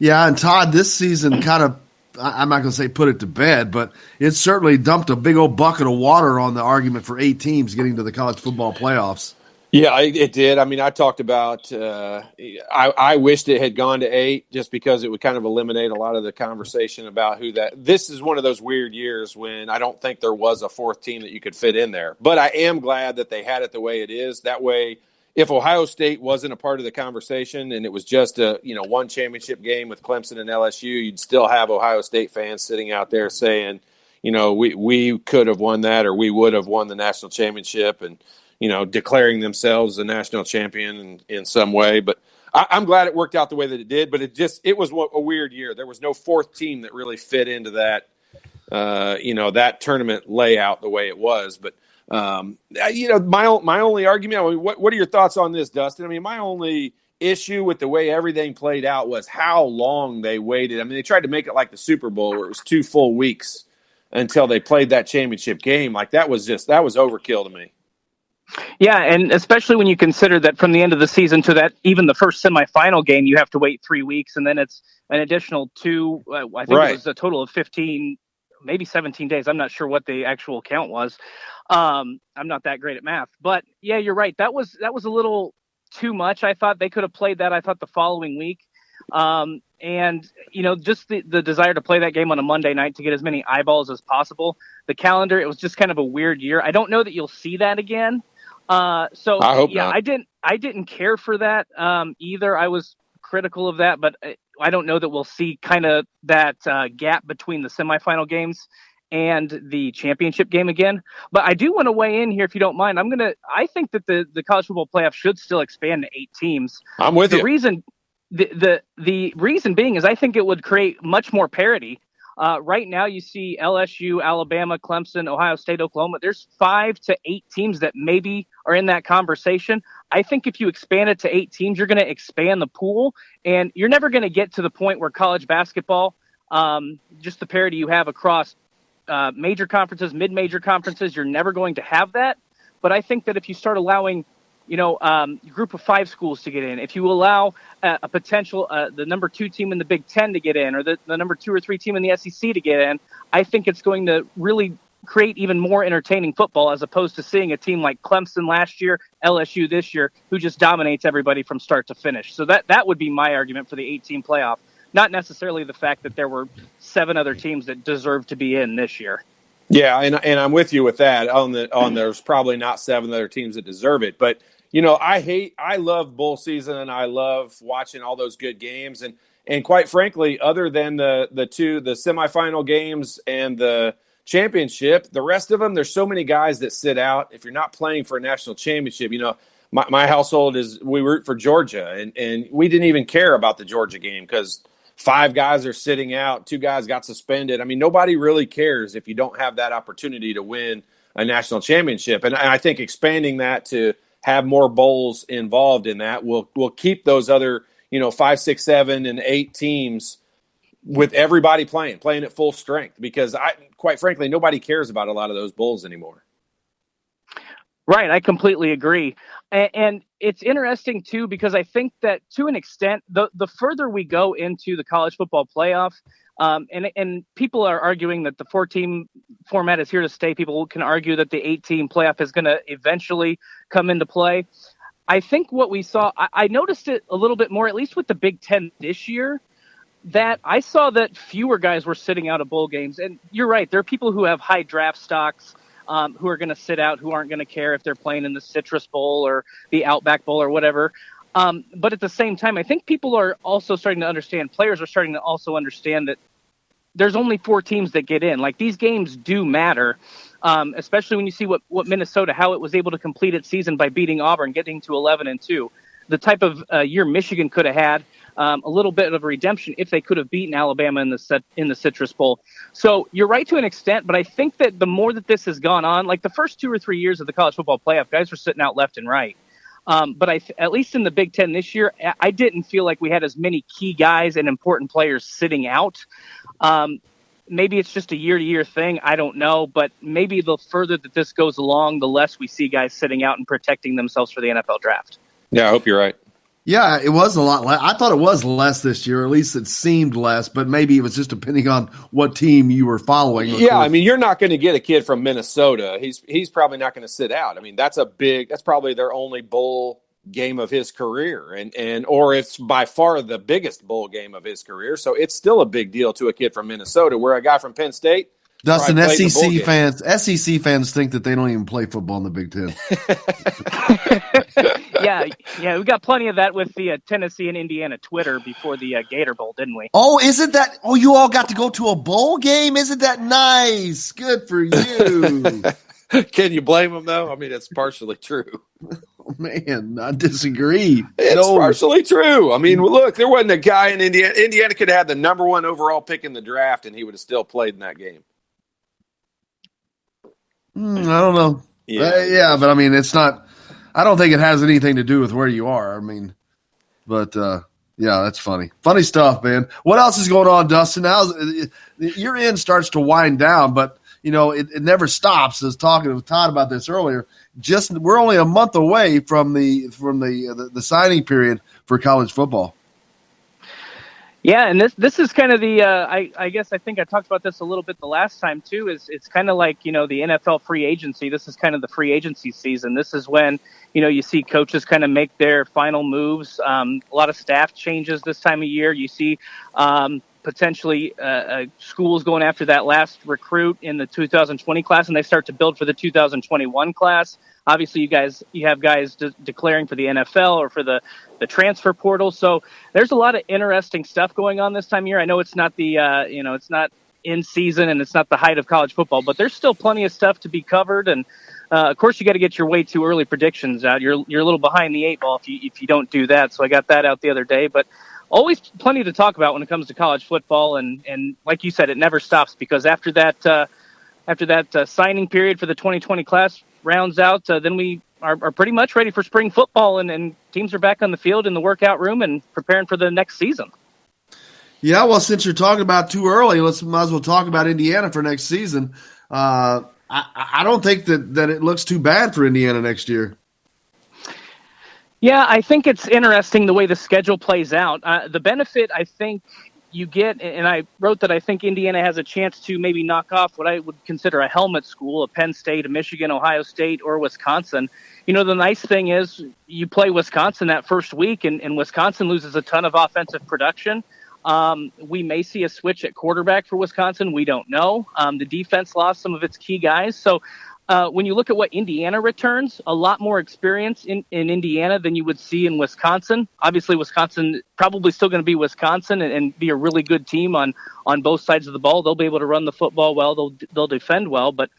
Yeah, and Todd, this season kind of, I'm not going to say put it to bed, but it certainly dumped a big old bucket of water on the argument for 8 teams getting to the college football playoffs. Yeah, it did. I mean, I talked about I wished it had gone to 8 just because it would kind of eliminate a lot of the conversation about who that – this is one of those weird years when I don't think there was a 4th team that you could fit in there. But I am glad that they had it the way it is. That way, if Ohio State wasn't a part of the conversation and it was just a one championship game with Clemson and LSU, you'd still have Ohio State fans sitting out there saying, we could have won that or we would have won the national championship and – declaring themselves a national champion in some way. But I'm glad it worked out the way that it did. But it was a weird year. There was no 4th team that really fit into that, that tournament layout the way it was. But, my only argument, what are your thoughts on this, Dustin? I mean, my only issue with the way everything played out was how long they waited. I mean, they tried to make it like the Super Bowl where it was 2 full weeks until they played that championship game. Like that was overkill to me. Yeah, and especially when you consider that from the end of the season to that, even the first semifinal game, you have to wait 3 weeks, and then it's an additional 2. I think It was a total of 15, maybe 17 days. I'm not sure what the actual count was. I'm not that great at math, but yeah, you're right. That was a little too much. I thought they could have played that. I thought the following week, and just the desire to play that game on a Monday night to get as many eyeballs as possible. The calendar, it was just kind of a weird year. I don't know that you'll see that again. So I hope not. I didn't care for that either. I was critical of that, but I don't know that we'll see kind of that gap between the semifinal games and the championship game again. But I do want to weigh in here if you don't mind. I think that the college football playoff should still expand to 8 teams. I'm with you. The reason being is I think it would create much more parity. Right now, you see LSU, Alabama, Clemson, Ohio State, Oklahoma. There's 5 to 8 teams that maybe are in that conversation. I think if you expand it to 8 teams, you're going to expand the pool, and you're never going to get to the point where college basketball, just the parity you have across major conferences, mid-major conferences, you're never going to have that. But I think that if you start allowing a group of 5 schools to get in, if you allow a potential, the number 2 team in the Big Ten to get in, or the number 2 or 3 team in the SEC to get in, I think it's going to really create even more entertaining football, as opposed to seeing a team like Clemson last year, LSU this year, who just dominates everybody from start to finish. So that would be my argument for the 8-team playoff, not necessarily the fact that there were 7 other teams that deserve to be in this year. Yeah, and I'm with you with that. There's probably not 7 other teams that deserve it, but I love bowl season, and I love watching all those good games. And quite frankly, other than the semifinal games and the championship, the rest of them, there's so many guys that sit out. If you're not playing for a national championship, my household we root for Georgia, and we didn't even care about the Georgia game because 5 guys are sitting out, 2 guys got suspended. I mean, nobody really cares if you don't have that opportunity to win a national championship. And I think expanding that to have more bowls involved in that will keep those other 5, 6, 7, and 8 teams with everybody playing at full strength, because quite frankly, nobody cares about a lot of those bowls anymore. Right, I completely agree. And it's interesting, too, because I think that to an extent, the further we go into the college football playoff, and people are arguing that the 4-team format is here to stay. People can argue that the 8-team playoff is going to eventually come into play. I think what we saw, I noticed it a little bit more, at least with the Big Ten this year, that I saw that fewer guys were sitting out of bowl games. And you're right, there are people who have high draft stocks who are going to sit out, who aren't going to care if they're playing in the Citrus Bowl or the Outback Bowl or whatever. But at the same time, I think people are also starting to understand, players are starting to also understand that there's only 4 teams that get in. Like, these games do matter, especially when you see what Minnesota, how it was able to complete its season by beating Auburn, getting to 11-2. The type of year Michigan could have had, a little bit of a redemption if they could have beaten Alabama in the Citrus Bowl. So you're right to an extent, but I think that the more that this has gone on, like the first 2 or 3 years of the college football playoff, guys were sitting out left and right. But at least in the Big Ten this year, I didn't feel like we had as many key guys and important players sitting out. Maybe it's just a year-to-year thing. I don't know. But maybe the further that this goes along, the less we see guys sitting out and protecting themselves for the NFL draft. Yeah, I hope you're right. Yeah, it was a lot less. I thought it was less this year, or at least it seemed less, but maybe it was just depending on what team you were following. Yeah, I mean, you're not going to get a kid from Minnesota. He's probably not going to sit out. I mean, that's probably their only bowl game of his career, or it's by far the biggest bowl game of his career. So it's still a big deal to a kid from Minnesota, where a guy from Penn State. Dustin, SEC fans think that they don't even play football in the Big Ten. Yeah, we got plenty of that with the Tennessee and Indiana Twitter before the Gator Bowl, didn't we? Oh, isn't that? Oh, you all got to go to a bowl game? Isn't that nice? Good for you. Can you blame them, though? I mean, it's partially true. Oh, man, I disagree. It's partially true. I mean, look, there wasn't a guy in Indiana. Indiana could have had the number 1 overall pick in the draft, and he would have still played in that game. I don't know. Yeah, but I mean, it's not. I don't think it has anything to do with where you are. I mean, but yeah, that's funny. Funny stuff, man. What else is going on, Dustin? Your end starts to wind down, but it never stops. I was talking with Todd about this earlier. We're only a month away from the signing period for college football. Yeah, and this is kind of the I guess I think I talked about this a little bit the last time too. It's kind of like the NFL free agency. This is kind of the free agency season. This is when you see coaches kind of make their final moves. A lot of staff changes this time of year. You see potentially schools going after that last recruit in the 2020 class, and they start to build for the 2021 class. Obviously, you have guys declaring for the NFL or for the transfer portal. So there's a lot of interesting stuff going on this time of year. I know it's not the it's not in season and it's not the height of college football, but there's still plenty of stuff to be covered. And of course, you got to get your way too early predictions out. You're a little behind the 8 ball if you don't do that. So I got that out the other day, but always plenty to talk about when it comes to college football. And like you said, it never stops, because after that signing period for the 2020 class rounds out, then we are pretty much ready for spring football, and teams are back on the field in the workout room and preparing for the next season. Yeah, well, since you're talking about too early, might as well talk about Indiana for next season. I don't think that it looks too bad for Indiana next year. Yeah, I think it's interesting the way the schedule plays out. The benefit I think you get, and I wrote that I think Indiana has a chance to maybe knock off what I would consider a helmet school, a Penn State, a Michigan, Ohio State, or Wisconsin. The nice thing is you play Wisconsin that first week, and Wisconsin loses a ton of offensive production. We may see a switch at quarterback for Wisconsin. We don't know. The defense lost some of its key guys. So when you look at what Indiana returns, a lot more experience in Indiana than you would see in Wisconsin. Obviously, Wisconsin probably still going to be Wisconsin and be a really good team on both sides of the ball. They'll be able to run the football well. They'll defend well. But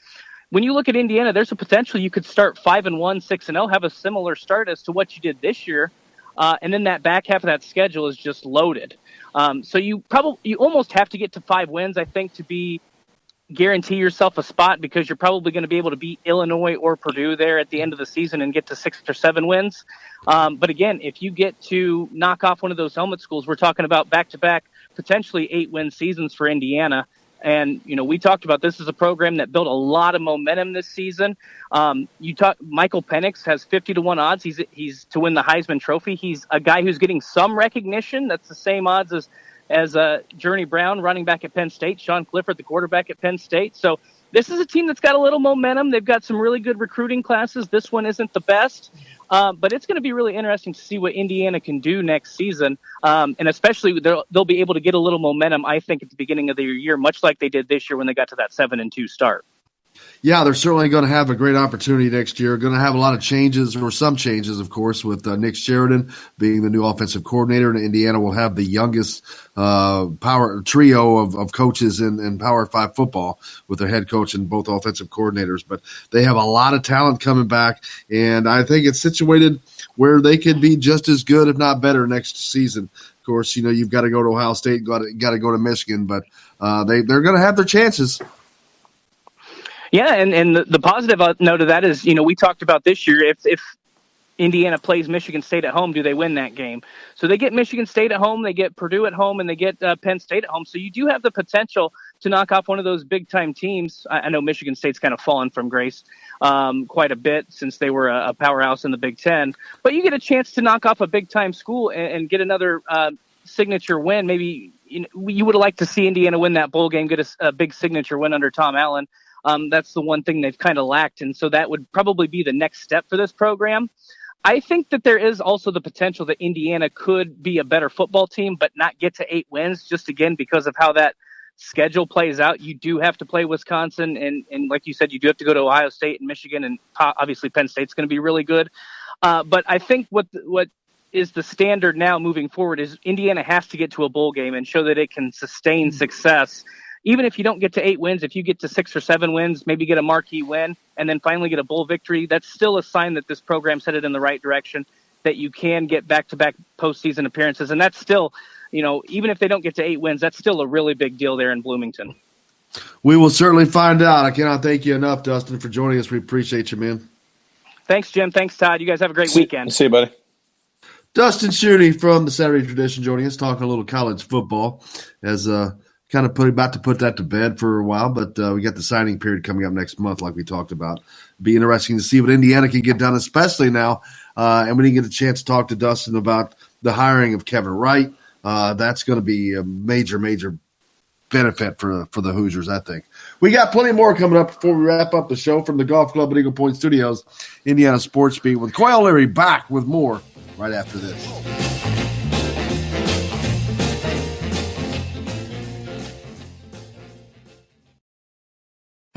when you look at Indiana, there's a potential you could start 5-1, 6-0, have a similar start as to what you did this year. And then that back half of that schedule is just loaded. So you almost have to get to 5 wins, I think, to guarantee yourself a spot, because you're probably going to be able to beat Illinois or Purdue there at the end of the season and get to 6 or 7 wins. But again, if you get to knock off one of those helmet schools, we're talking about back-to-back, potentially 8-win seasons for Indiana. And, we talked about this as a program that built a lot of momentum this season. Michael Penix has 50-1 odds. He's to win the Heisman Trophy. He's a guy who's getting some recognition. That's the same odds as Journey Brown, running back at Penn State, Sean Clifford, the quarterback at Penn State. So this is a team that's got a little momentum. They've got some really good recruiting classes. This one isn't the best. But it's going to be really interesting to see what Indiana can do next season. And especially they'll be able to get a little momentum, I think, at the beginning of the year, much like they did this year when they got to that 7-2 start. Yeah, they're certainly going to have a great opportunity next year. Going to have a lot of changes, or some changes, of course, with Nick Sheridan being the new offensive coordinator. And Indiana will have the youngest power trio of coaches in Power 5 football, with their head coach and both offensive coordinators. But they have a lot of talent coming back, and I think it's situated where they could be just as good, if not better, next season. Of course, you've got to go to Ohio State, got to go to Michigan, but they're going to have their chances. Yeah, and the positive note of that is, we talked about this year, if Indiana plays Michigan State at home, do they win that game? So they get Michigan State at home, they get Purdue at home, and they get Penn State at home. So you do have the potential to knock off one of those big-time teams. I know Michigan State's kind of fallen from grace quite a bit since they were a powerhouse in the Big Ten. But you get a chance to knock off a big-time school and get another signature win. Maybe you would have liked to see Indiana win that bowl game, get a big signature win under Tom Allen. That's the one thing they've kind of lacked, and so that would probably be the next step for this program. I think that there is also the potential that Indiana could be a better football team, but not get to 8 wins, just again because of how that schedule plays out. You do have to play Wisconsin, and like you said, you do have to go to Ohio State and Michigan, and obviously Penn State's going to be really good. But I think what is the standard now moving forward is Indiana has to get to a bowl game and show that it can sustain success. Even if you don't get to 8 wins, if you get to 6 or 7 wins, maybe get a marquee win, and then finally get a bowl victory, that's still a sign that this program's headed in the right direction, that you can get back-to-back postseason appearances. And that's still, even if they don't get to 8 wins, that's still a really big deal there in Bloomington. We will certainly find out. I cannot thank you enough, Dustin, for joining us. We appreciate you, man. Thanks, Jim. Thanks, Todd. You guys have a great weekend. See you, buddy. Dustin Schutte from the Saturday Tradition joining us, talking a little college football as kind of about to put that to bed for a while, but we got the signing period coming up next month, like we talked about. Be interesting to see what Indiana can get done, especially now. And we didn't get a chance to talk to Dustin about the hiring of Kevin Wright. That's going to be a major, major benefit for the Hoosiers, I think. We got plenty more coming up before we wrap up the show from the Golf Club at Eagle Point Studios, Indiana Sports Beat, with Coy O'Leary back with more right after this.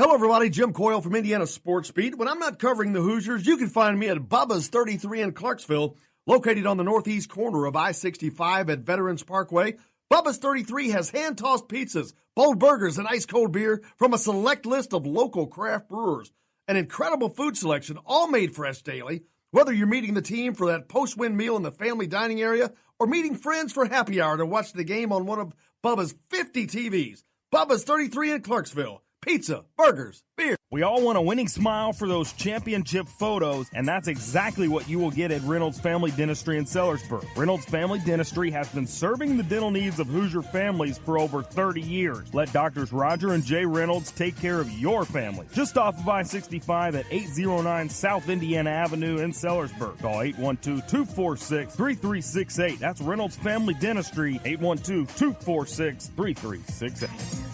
Hello, everybody. Jim Coyle from Indiana Sports Beat. When I'm not covering the Hoosiers, you can find me at Bubba's 33 in Clarksville, located on the northeast corner of I-65 at Veterans Parkway. Bubba's 33 has hand-tossed pizzas, bold burgers, and ice-cold beer from a select list of local craft brewers. An incredible food selection, all made fresh daily. Whether you're meeting the team for that post-win meal in the family dining area or meeting friends for happy hour to watch the game on one of Bubba's 50 TVs. Bubba's 33 in Clarksville. Pizza, burgers, beer. We all want a winning smile for those championship photos, and that's exactly what you will get at Reynolds Family Dentistry in Sellersburg. Reynolds Family Dentistry has been serving the dental needs of Hoosier families for over 30 years. Let Doctors Roger and Jay Reynolds take care of your family. Just off of I-65 at 809 South Indiana Avenue in Sellersburg. Call 812-246-3368. That's Reynolds Family Dentistry, 812-246-3368.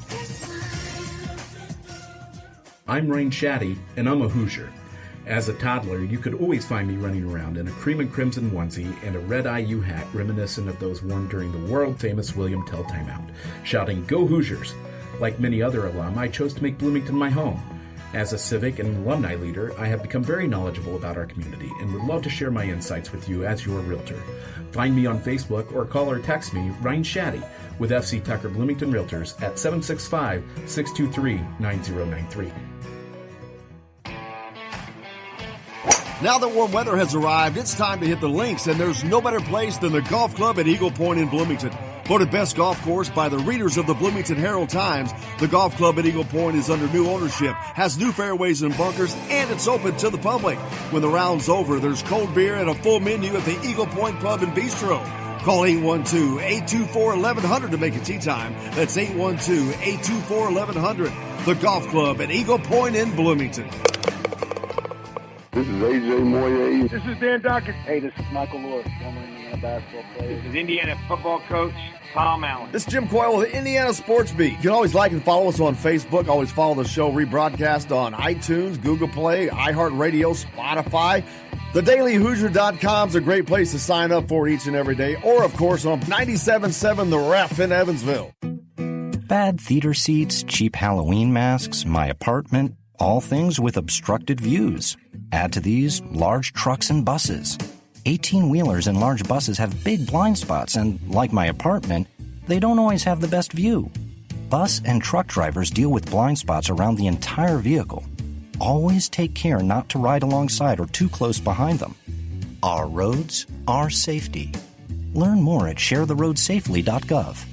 I'm Rain Shaddy, and I'm a Hoosier. As a toddler, you could always find me running around in a cream and crimson onesie and a red IU hat reminiscent of those worn during the world-famous William Tell timeout, shouting, "Go Hoosiers!" Like many other alum, I chose to make Bloomington my home. As a civic and alumni leader, I have become very knowledgeable about our community and would love to share my insights with you as your realtor. Find me on Facebook or call or text me, Ryan Shaddy, with FC Tucker Bloomington Realtors at 765-623-9093. Now that warm weather has arrived, it's time to hit the links, and there's no better place than the golf club at Eagle Point in Bloomington. Voted best golf course by the readers of the Bloomington Herald-Times, the golf club at Eagle Point is under new ownership, has new fairways and bunkers, and it's open to the public. When the round's over, there's cold beer and a full menu at the Eagle Point Pub and Bistro. Call 812-824-1100 to make a tee time. That's 812-824-1100. The golf club at Eagle Point in Bloomington. This is AJ Moye. This is Dan Dockett. Hey, this is Michael Lord, former Indiana basketball player. This is Indiana football coach Tom Allen. This is Jim Coyle with Indiana Sports Beat. You can always like and follow us on Facebook. Always follow the show rebroadcast on iTunes, Google Play, iHeartRadio, Spotify. TheDailyHoosier.com is a great place to sign up for each and every day. Or, of course, on 97.7 The Ref in Evansville. Bad theater seats, cheap Halloween masks, my apartment, all things with obstructed views. Add to these large trucks and buses. 18-wheelers and large buses have big blind spots, and like my apartment, they don't always have the best view. Bus and truck drivers deal with blind spots around the entire vehicle. Always take care not to ride alongside or too close behind them. Our roads, our safety. Learn more at sharetheroadsafely.gov.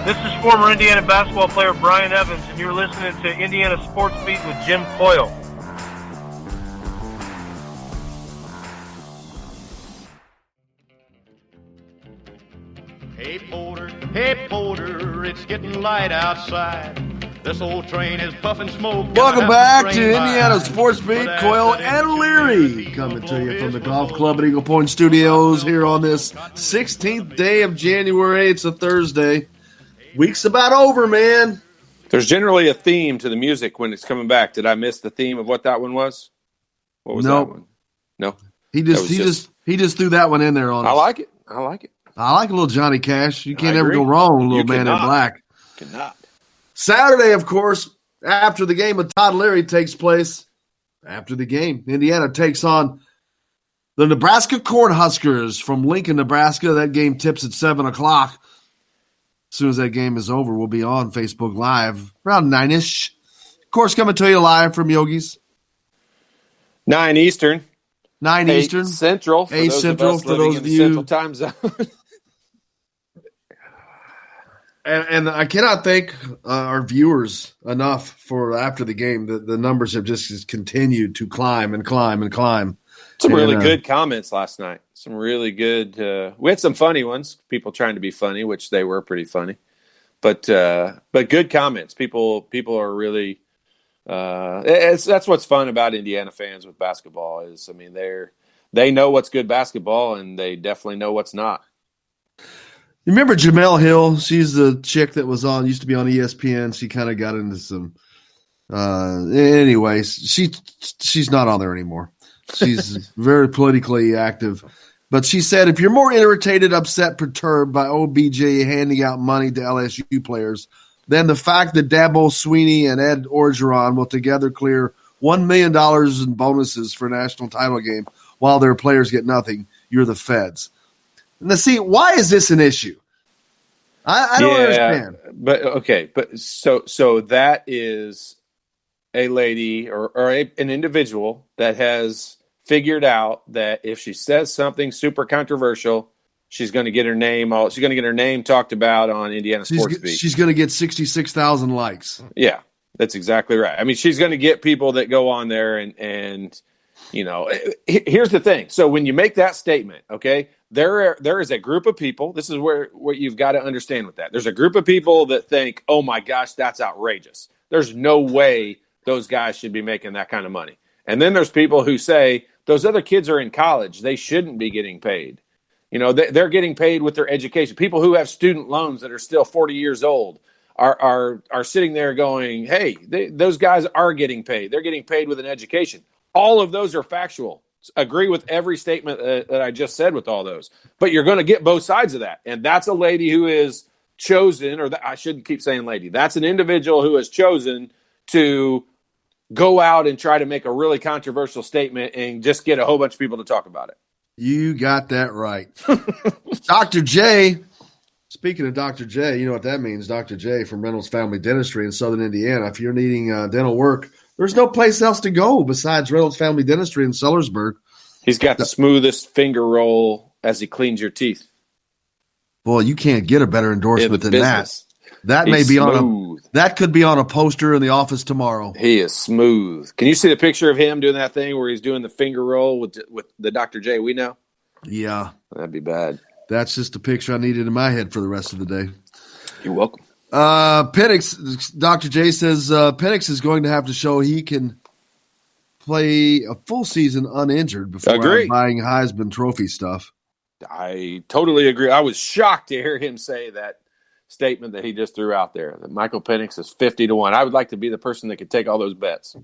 This is former Indiana basketball player Brian Evans, and you're listening to Indiana Sports Beat with Jim Coyle. Hey porter, it's getting light outside. This old train is puffing smoke. Welcome back to Indiana Sports Beat. Coyle and Leary coming to you from the Golf Club at Eagle Point Studios here on this 16th day of January. It's a Thursday. Week's about over, man. There's generally a theme to the music when it's coming back. Did I miss the theme of what that one was? What was that one? No. He just threw that one in there on us. I like it. I like a little Johnny Cash. You can't ever go wrong with a little Man in Black. Cannot. Saturday, of course, after the game with Todd Leary takes place. After the game, Indiana takes on the Nebraska Cornhuskers from Lincoln, Nebraska. That game tips at 7 o'clock. As soon as that game is over, we'll be on Facebook Live around 9-ish. Of course, coming to you live from Yogi's. 9 Eastern. 9 Eastern. Central. 8 Central for those of you. Central time zone. And I cannot thank our viewers enough for after the game. The numbers have just continued to climb and climb and climb. Some really good comments last night. Some really good. We had some funny ones. People trying to be funny, which they were pretty funny. But good comments. People are really. That's what's fun about Indiana fans with basketball is, I mean, they know what's good basketball and they definitely know what's not. You remember Jamel Hill? She's the chick that used to be on ESPN. She kind of got into some. Anyways, she's not on there anymore. She's very politically active. But she said, if you're more irritated, upset, perturbed by OBJ handing out money to LSU players than the fact that Dabo Sweeney and Ed Orgeron will together clear $1 million in bonuses for a national title game while their players get nothing, you're the feds. Now, see, why is this an issue? I don't understand. But okay, but so that is a lady or an individual that has figured out that if she says something super controversial, she's going to get her name talked about on Indiana Sports Beat. She's going to get 66,000 likes. Yeah, that's exactly right. I mean, she's going to get people that go on there and here's the thing. So when you make that statement, okay, there is a group of people. This is what you've got to understand with that. There's a group of people that think, oh my gosh, that's outrageous. There's no way those guys should be making that kind of money. And then there's people who say those other kids are in college. They shouldn't be getting paid. They're getting paid with their education. People who have student loans that are still 40 years old are sitting there going, hey, those guys are getting paid. They're getting paid with an education. All of those are factual. Agree with every statement that I just said with all those. But you're going to get both sides of that. And that's a lady who is chosen, I shouldn't keep saying lady. That's an individual who has chosen to go out and try to make a really controversial statement and just get a whole bunch of people to talk about it. You got that right. Dr. J, speaking of Dr. J, you know what that means. Dr. J from Reynolds Family Dentistry in Southern Indiana. If you're needing dental work, there's no place else to go besides Reynolds Family Dentistry in Sellersburg. He's got the smoothest finger roll as he cleans your teeth. Boy, you can't get a better endorsement than that. That may be that could be on a poster in the office tomorrow. He is smooth. Can you see the picture of him doing that thing where he's doing the finger roll with the Dr. J we know? Yeah. That'd be bad. That's just a picture I needed in my head for the rest of the day. You're welcome. Penix, Dr. J says Penix is going to have to show he can play a full season uninjured before buying Heisman Trophy stuff. I totally agree. I was shocked to hear him say that statement that he just threw out there, that Michael Penix is 50-1. I would like to be the person that could take all those bets.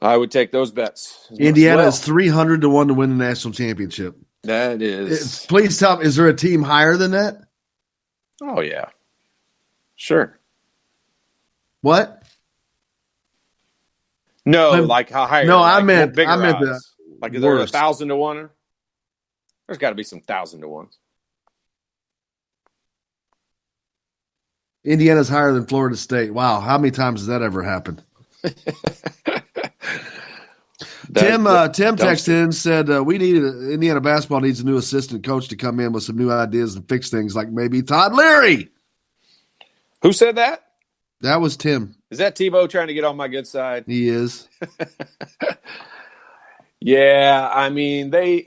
I would take those bets. Indiana is 300-1 to win the national championship. That is. Please tell me, is there a team higher than that? Oh, yeah. Sure. What? No, like how higher? No, like I meant odds. Like is there worse. 1,000-1? There's got to be some 1,000-1s. Indiana's higher than Florida State. Wow, how many times has that ever happened? Tim texted in and said, Indiana basketball needs a new assistant coach to come in with some new ideas and fix things, like maybe Todd Leary. Who said that? That was Tim. Is that Tebow trying to get on my good side? He is. Yeah, I mean they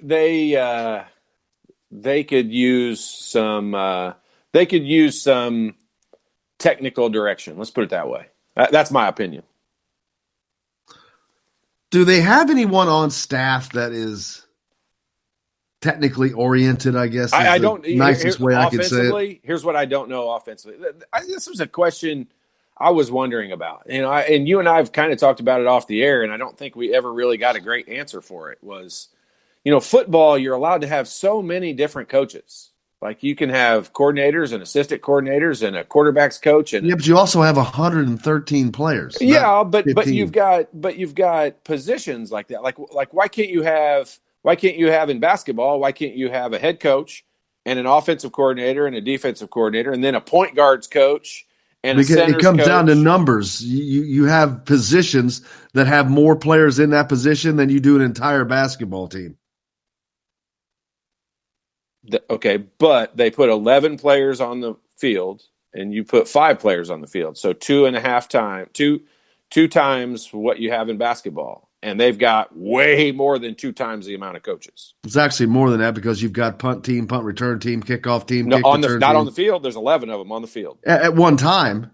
could use some technical direction. Let's put it that way. That's my opinion. Do they have anyone on staff that is technically oriented, I guess? I don't. Nicest way I could say it. Here's what I don't know offensively. This was a question I was wondering about. And you and I have kind of talked about it off the air, and I don't think we ever really got a great answer for it. Was, football, you're allowed to have so many different coaches. Like you can have coordinators and assistant coordinators and a quarterback's coach, and but you also have 113 players. Yeah, but you've got positions like that. Like why can't you have in basketball? Why can't you have a head coach and an offensive coordinator and a defensive coordinator, and then a point guards coach and because a center's it comes coach? Down to numbers. You have positions that have more players in that position than you do an entire basketball team. Okay, but they put 11 players on the field, and you put 5 players on the field. So 2.5 times what you have in basketball. And they've got way more than 2 times the amount of coaches. It's actually more than that because you've got punt team, punt return team, kickoff team, not on the field. There's 11 of them on the field. At one time.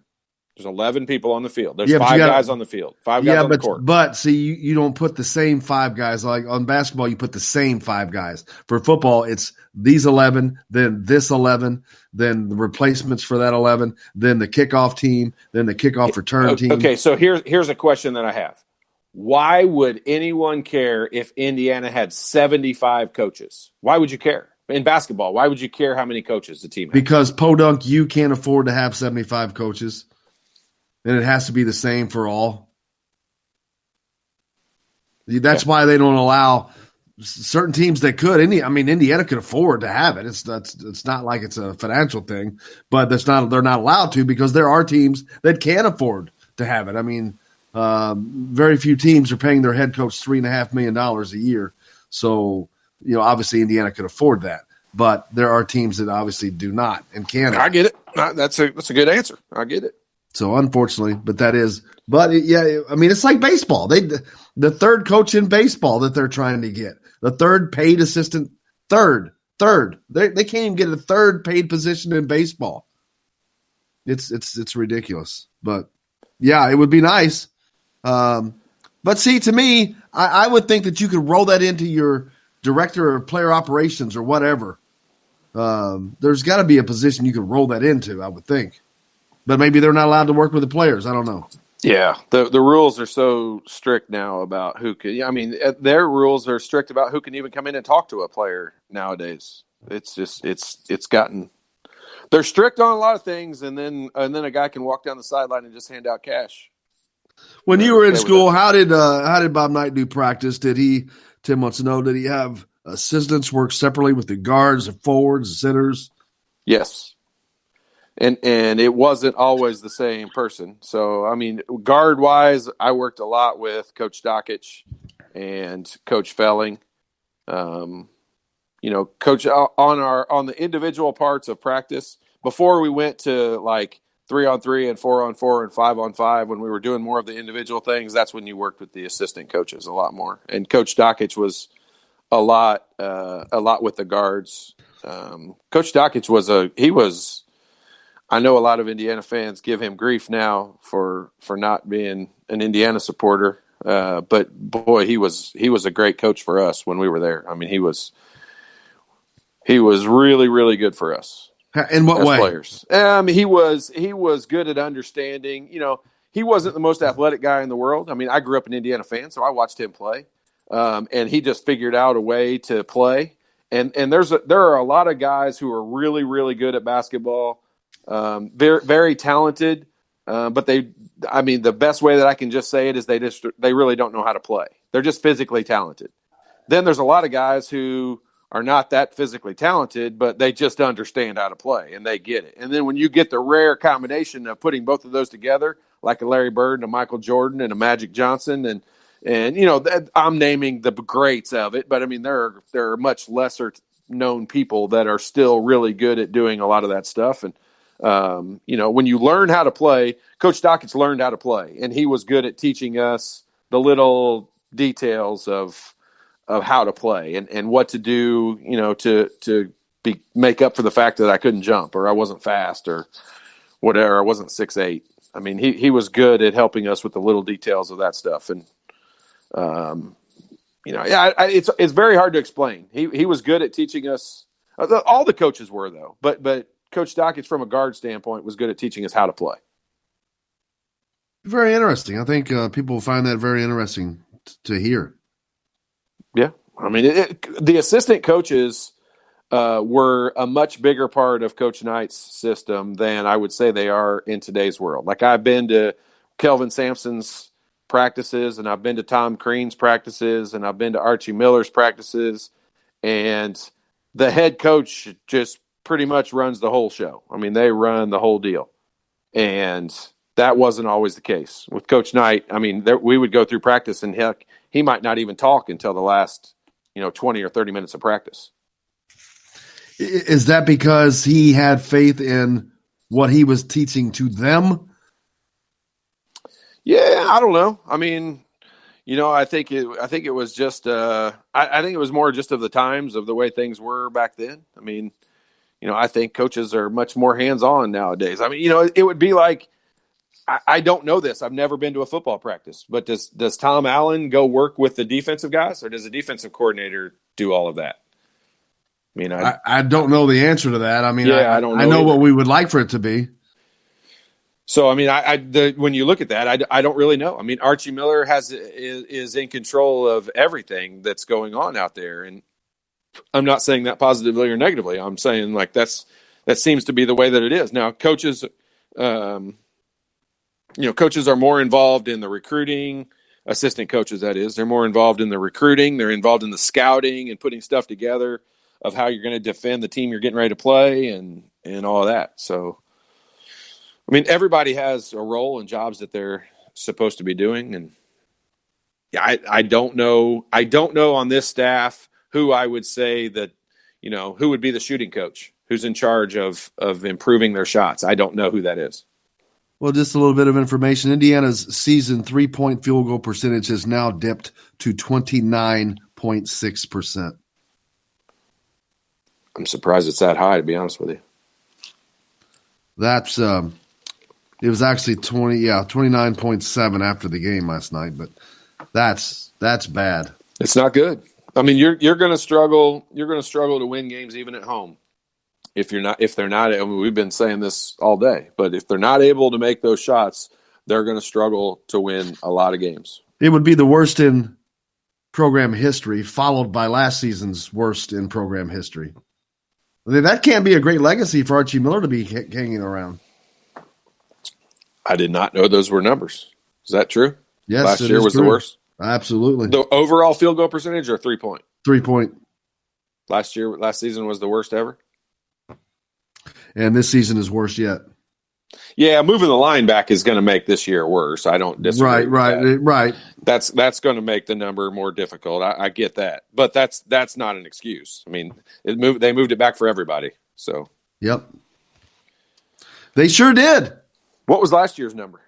There's 11 people on the field. There's 5 guys on the field. 5 guys on the court. But see, you don't put the same 5 guys. Like on basketball, you put the same 5 guys. For football, it's these 11, then this 11, then the replacements for that 11, then the kickoff team, then the kickoff return team. Okay, so here's a question that I have. Why would anyone care if Indiana had 75 coaches? Why would you care? In basketball, why would you care how many coaches the team has? Because Podunk, you can't afford to have 75 coaches. And it has to be the same for all. That's why they don't allow certain teams that could. Indiana could afford to have it. It's not like it's a financial thing, but they're not allowed to because there are teams that can afford to have it. I mean, Very few teams are paying their head coach $3.5 million a year. So, obviously Indiana could afford that. But there are teams that obviously do not and can't. I get it. That's a good answer. I get it. So unfortunately, it's like baseball. The third coach in baseball that they're trying to get, the third paid assistant, third. They can't even get a third paid position in baseball. It's ridiculous. But yeah, it would be nice. But see, to me, I would think that you could roll that into your director of player operations or whatever. There's got to be a position you could roll that into, I would think. But maybe they're not allowed to work with the players. I don't know. Yeah, the rules are so strict now about who can. I mean, their rules are strict about who can even come in and talk to a player nowadays. It's just it's gotten. They're strict on a lot of things, and then a guy can walk down the sideline and just hand out cash. When you were in school, how did Bob Knight do practice? Tim wants to know, did he have assistants work separately with the guards, the forwards, the centers? Yes. And it wasn't always the same person. So, I mean, guard-wise, I worked a lot with Coach Dockich and Coach Felling. Coach on the individual parts of practice, before we went to like 3-on-3 and 4-on-4 and 5-on-5, when we were doing more of the individual things, that's when you worked with the assistant coaches a lot more. And Coach Dockich was a lot with the guards. Coach Dockich I know a lot of Indiana fans give him grief now for not being an Indiana supporter. But boy, he was a great coach for us when we were there. I mean, he was really, really good for us. In what way? Players. He was good at understanding. He wasn't the most athletic guy in the world. I mean, I grew up an Indiana fan, so I watched him play, and he just figured out a way to play. And there are a lot of guys who are really, really good at basketball. Very, very talented, but the best way that I can just say it is they really don't know how to play. They're just physically talented. Then there's a lot of guys who are not that physically talented, but they just understand how to play and they get it. And then when you get the rare combination of putting both of those together, like a Larry Bird and a Michael Jordan and a Magic Johnson, and I'm naming the greats of it, but I mean there are much lesser known people that are still really good at doing a lot of that stuff. And when you learn how to play, Coach Dockich learned how to play, and he was good at teaching us the little details of how to play and what to do, to make up for the fact that I couldn't jump or I wasn't fast or whatever. I wasn't 6'8". I mean, he was good at helping us with the little details of that stuff. And, it's very hard to explain. He was good at teaching us. All the coaches were, though, but Coach Dockich, from a guard standpoint, was good at teaching us how to play. Very interesting. I think people will find that very interesting to hear. Yeah. I mean, the assistant coaches were a much bigger part of Coach Knight's system than I would say they are in today's world. Like, I've been to Kelvin Sampson's practices, and I've been to Tom Crean's practices, and I've been to Archie Miller's practices, and the head coach just pretty much runs the whole show. I mean, they run the whole deal. And that wasn't always the case. With Coach Knight, I mean, we would go through practice, and heck, he might not even talk until the last, 20 or 30 minutes of practice. Is that because he had faith in what he was teaching to them? Yeah, I don't know. I mean, I think it was just I think it was more just of the times of the way things were back then. I mean, I think coaches are much more hands-on nowadays. I mean, it would be like, I don't know this. I've never been to a football practice, but does Tom Allen go work with the defensive guys, or does the defensive coordinator do all of that? I mean, I don't know the answer to that. I mean, I don't know. I know what we would like for it to be. So, I mean, when you look at that, I don't really know. I mean, Archie Miller is in control of everything that's going on out there, and I'm not saying that positively or negatively. I'm saying like that seems to be the way that it is now. Coaches, coaches are more involved in the recruiting. Assistant coaches, that is, they're more involved in the recruiting. They're involved in the scouting and putting stuff together of how you're going to defend the team you're getting ready to play and all of that. So, I mean, everybody has a role and jobs that they're supposed to be doing. And yeah, I don't know. I don't know on this staff who I would say that, who would be the shooting coach, who's in charge of improving their shots. I don't know who that is. Well, just a little bit of information. Indiana's season 3-point field goal percentage has now dipped to 29.6%. I'm surprised it's that high, to be honest with you. That's it was actually 29.7 after the game last night, but that's bad. It's not good. I mean, you're going to struggle. You're going to struggle to win games even at home. If they're not, I mean, we've been saying this all day, but if they're not able to make those shots, they're going to struggle to win a lot of games. It would be the worst in program history, followed by last season's worst in program history. I mean, that can't be a great legacy for Archie Miller to be hanging around. I did not know those were numbers. Is that true? Yes, last year was true. the worst. Absolutely. The overall field goal percentage or 3-point? 3-point. Last season was the worst ever. And this season is worse yet. Yeah, moving the line back is going to make this year worse. I don't disagree. Right. That's going to make the number more difficult. I get that, but that's not an excuse. I mean, they moved it back for everybody. So. Yep. They sure did. What was last year's number?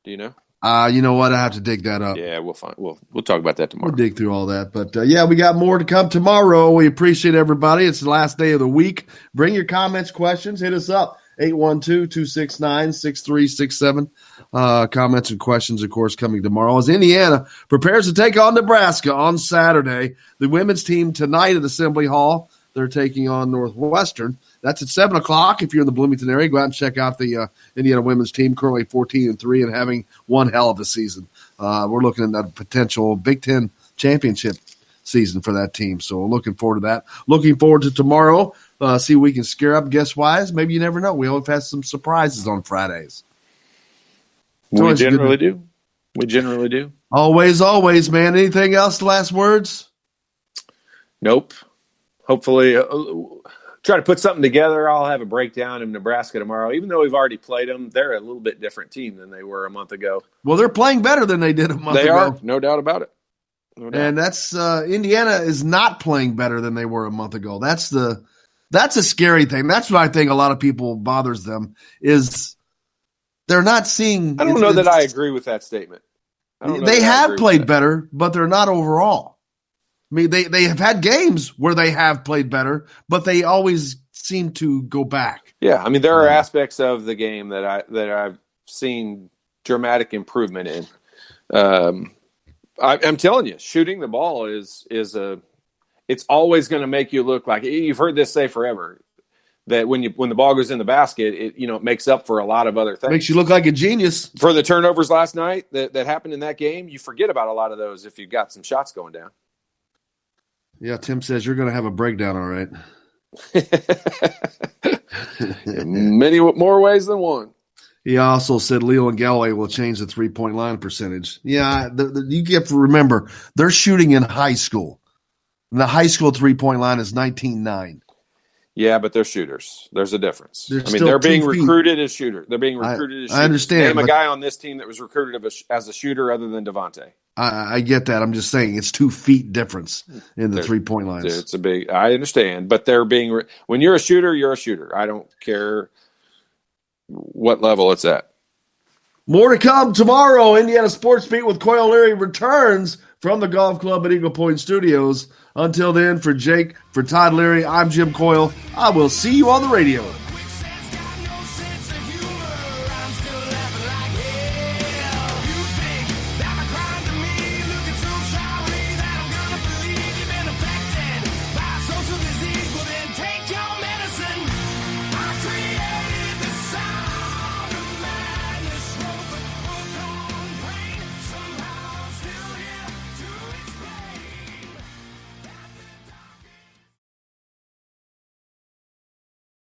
Do you know? You know what? I have to dig that up. Yeah, we'll find. We'll talk about that tomorrow. We'll dig through all that. But yeah, we got more to come tomorrow. We appreciate everybody. It's the last day of the week. Bring your comments, questions. Hit us up. 812-269-6367. Comments and questions, of course, coming tomorrow as Indiana prepares to take on Nebraska on Saturday. The women's team tonight at Assembly Hall. They're taking on Northwestern. That's at 7 o'clock. If you're in the Bloomington area, go out and check out the Indiana women's team, currently 14-3 and having one hell of a season. We're looking at a potential Big Ten championship season for that team. So looking forward to that. Looking forward to tomorrow. See if we can scare up guest-wise. Maybe you never know. We always have some surprises on Fridays. We generally do. We generally do. Always, man. Anything else? Last words? Nope. Hopefully, try to put something together. I'll have a breakdown of Nebraska tomorrow. Even though we've already played them, they're a little bit different team than they were a month ago. Well, they're playing better than they did a month ago. They are, no doubt about it. No doubt. And that's Indiana is not playing better than they were a month ago. That's a scary thing. That's what I think a lot of people bothers them is they're not seeing. I don't know that I agree with that statement. They have played better, but they're not overall. I mean, they have had games where they have played better, but they always seem to go back. Yeah, I mean, there are aspects of the game that I've seen dramatic improvement in. I'm telling you, shooting the ball is it's always going to make you look like you've heard this say forever that when the ball goes in the basket, it makes up for a lot of other things. Makes you look like a genius. For the turnovers last night that happened in that game, you forget about a lot of those if you've got some shots going down. Yeah, Tim says you're going to have a breakdown, all right. Many more ways than one. He also said Leland Galloway will change the 3-point line percentage. Yeah, you have to remember, they're shooting in high school. And the high school 3-point line is 19.9. Yeah, but they're shooters. There's a difference. They're being recruited as shooters. They're being recruited as shooters. I understand. Name a guy on this team that was recruited as a shooter other than Devontae. I get that. I'm just saying it's 2 feet difference in the 3-point lines. It's a big – I understand. But they're being – when you're a shooter, you're a shooter. I don't care what level it's at. More to come tomorrow. Indiana Sports Beat with Coy O'Leary returns from the Golf Club at Eagle Point Studios. Until then, for Jake, for Todd Leary, I'm Jim Coyle. I will see you on the radio.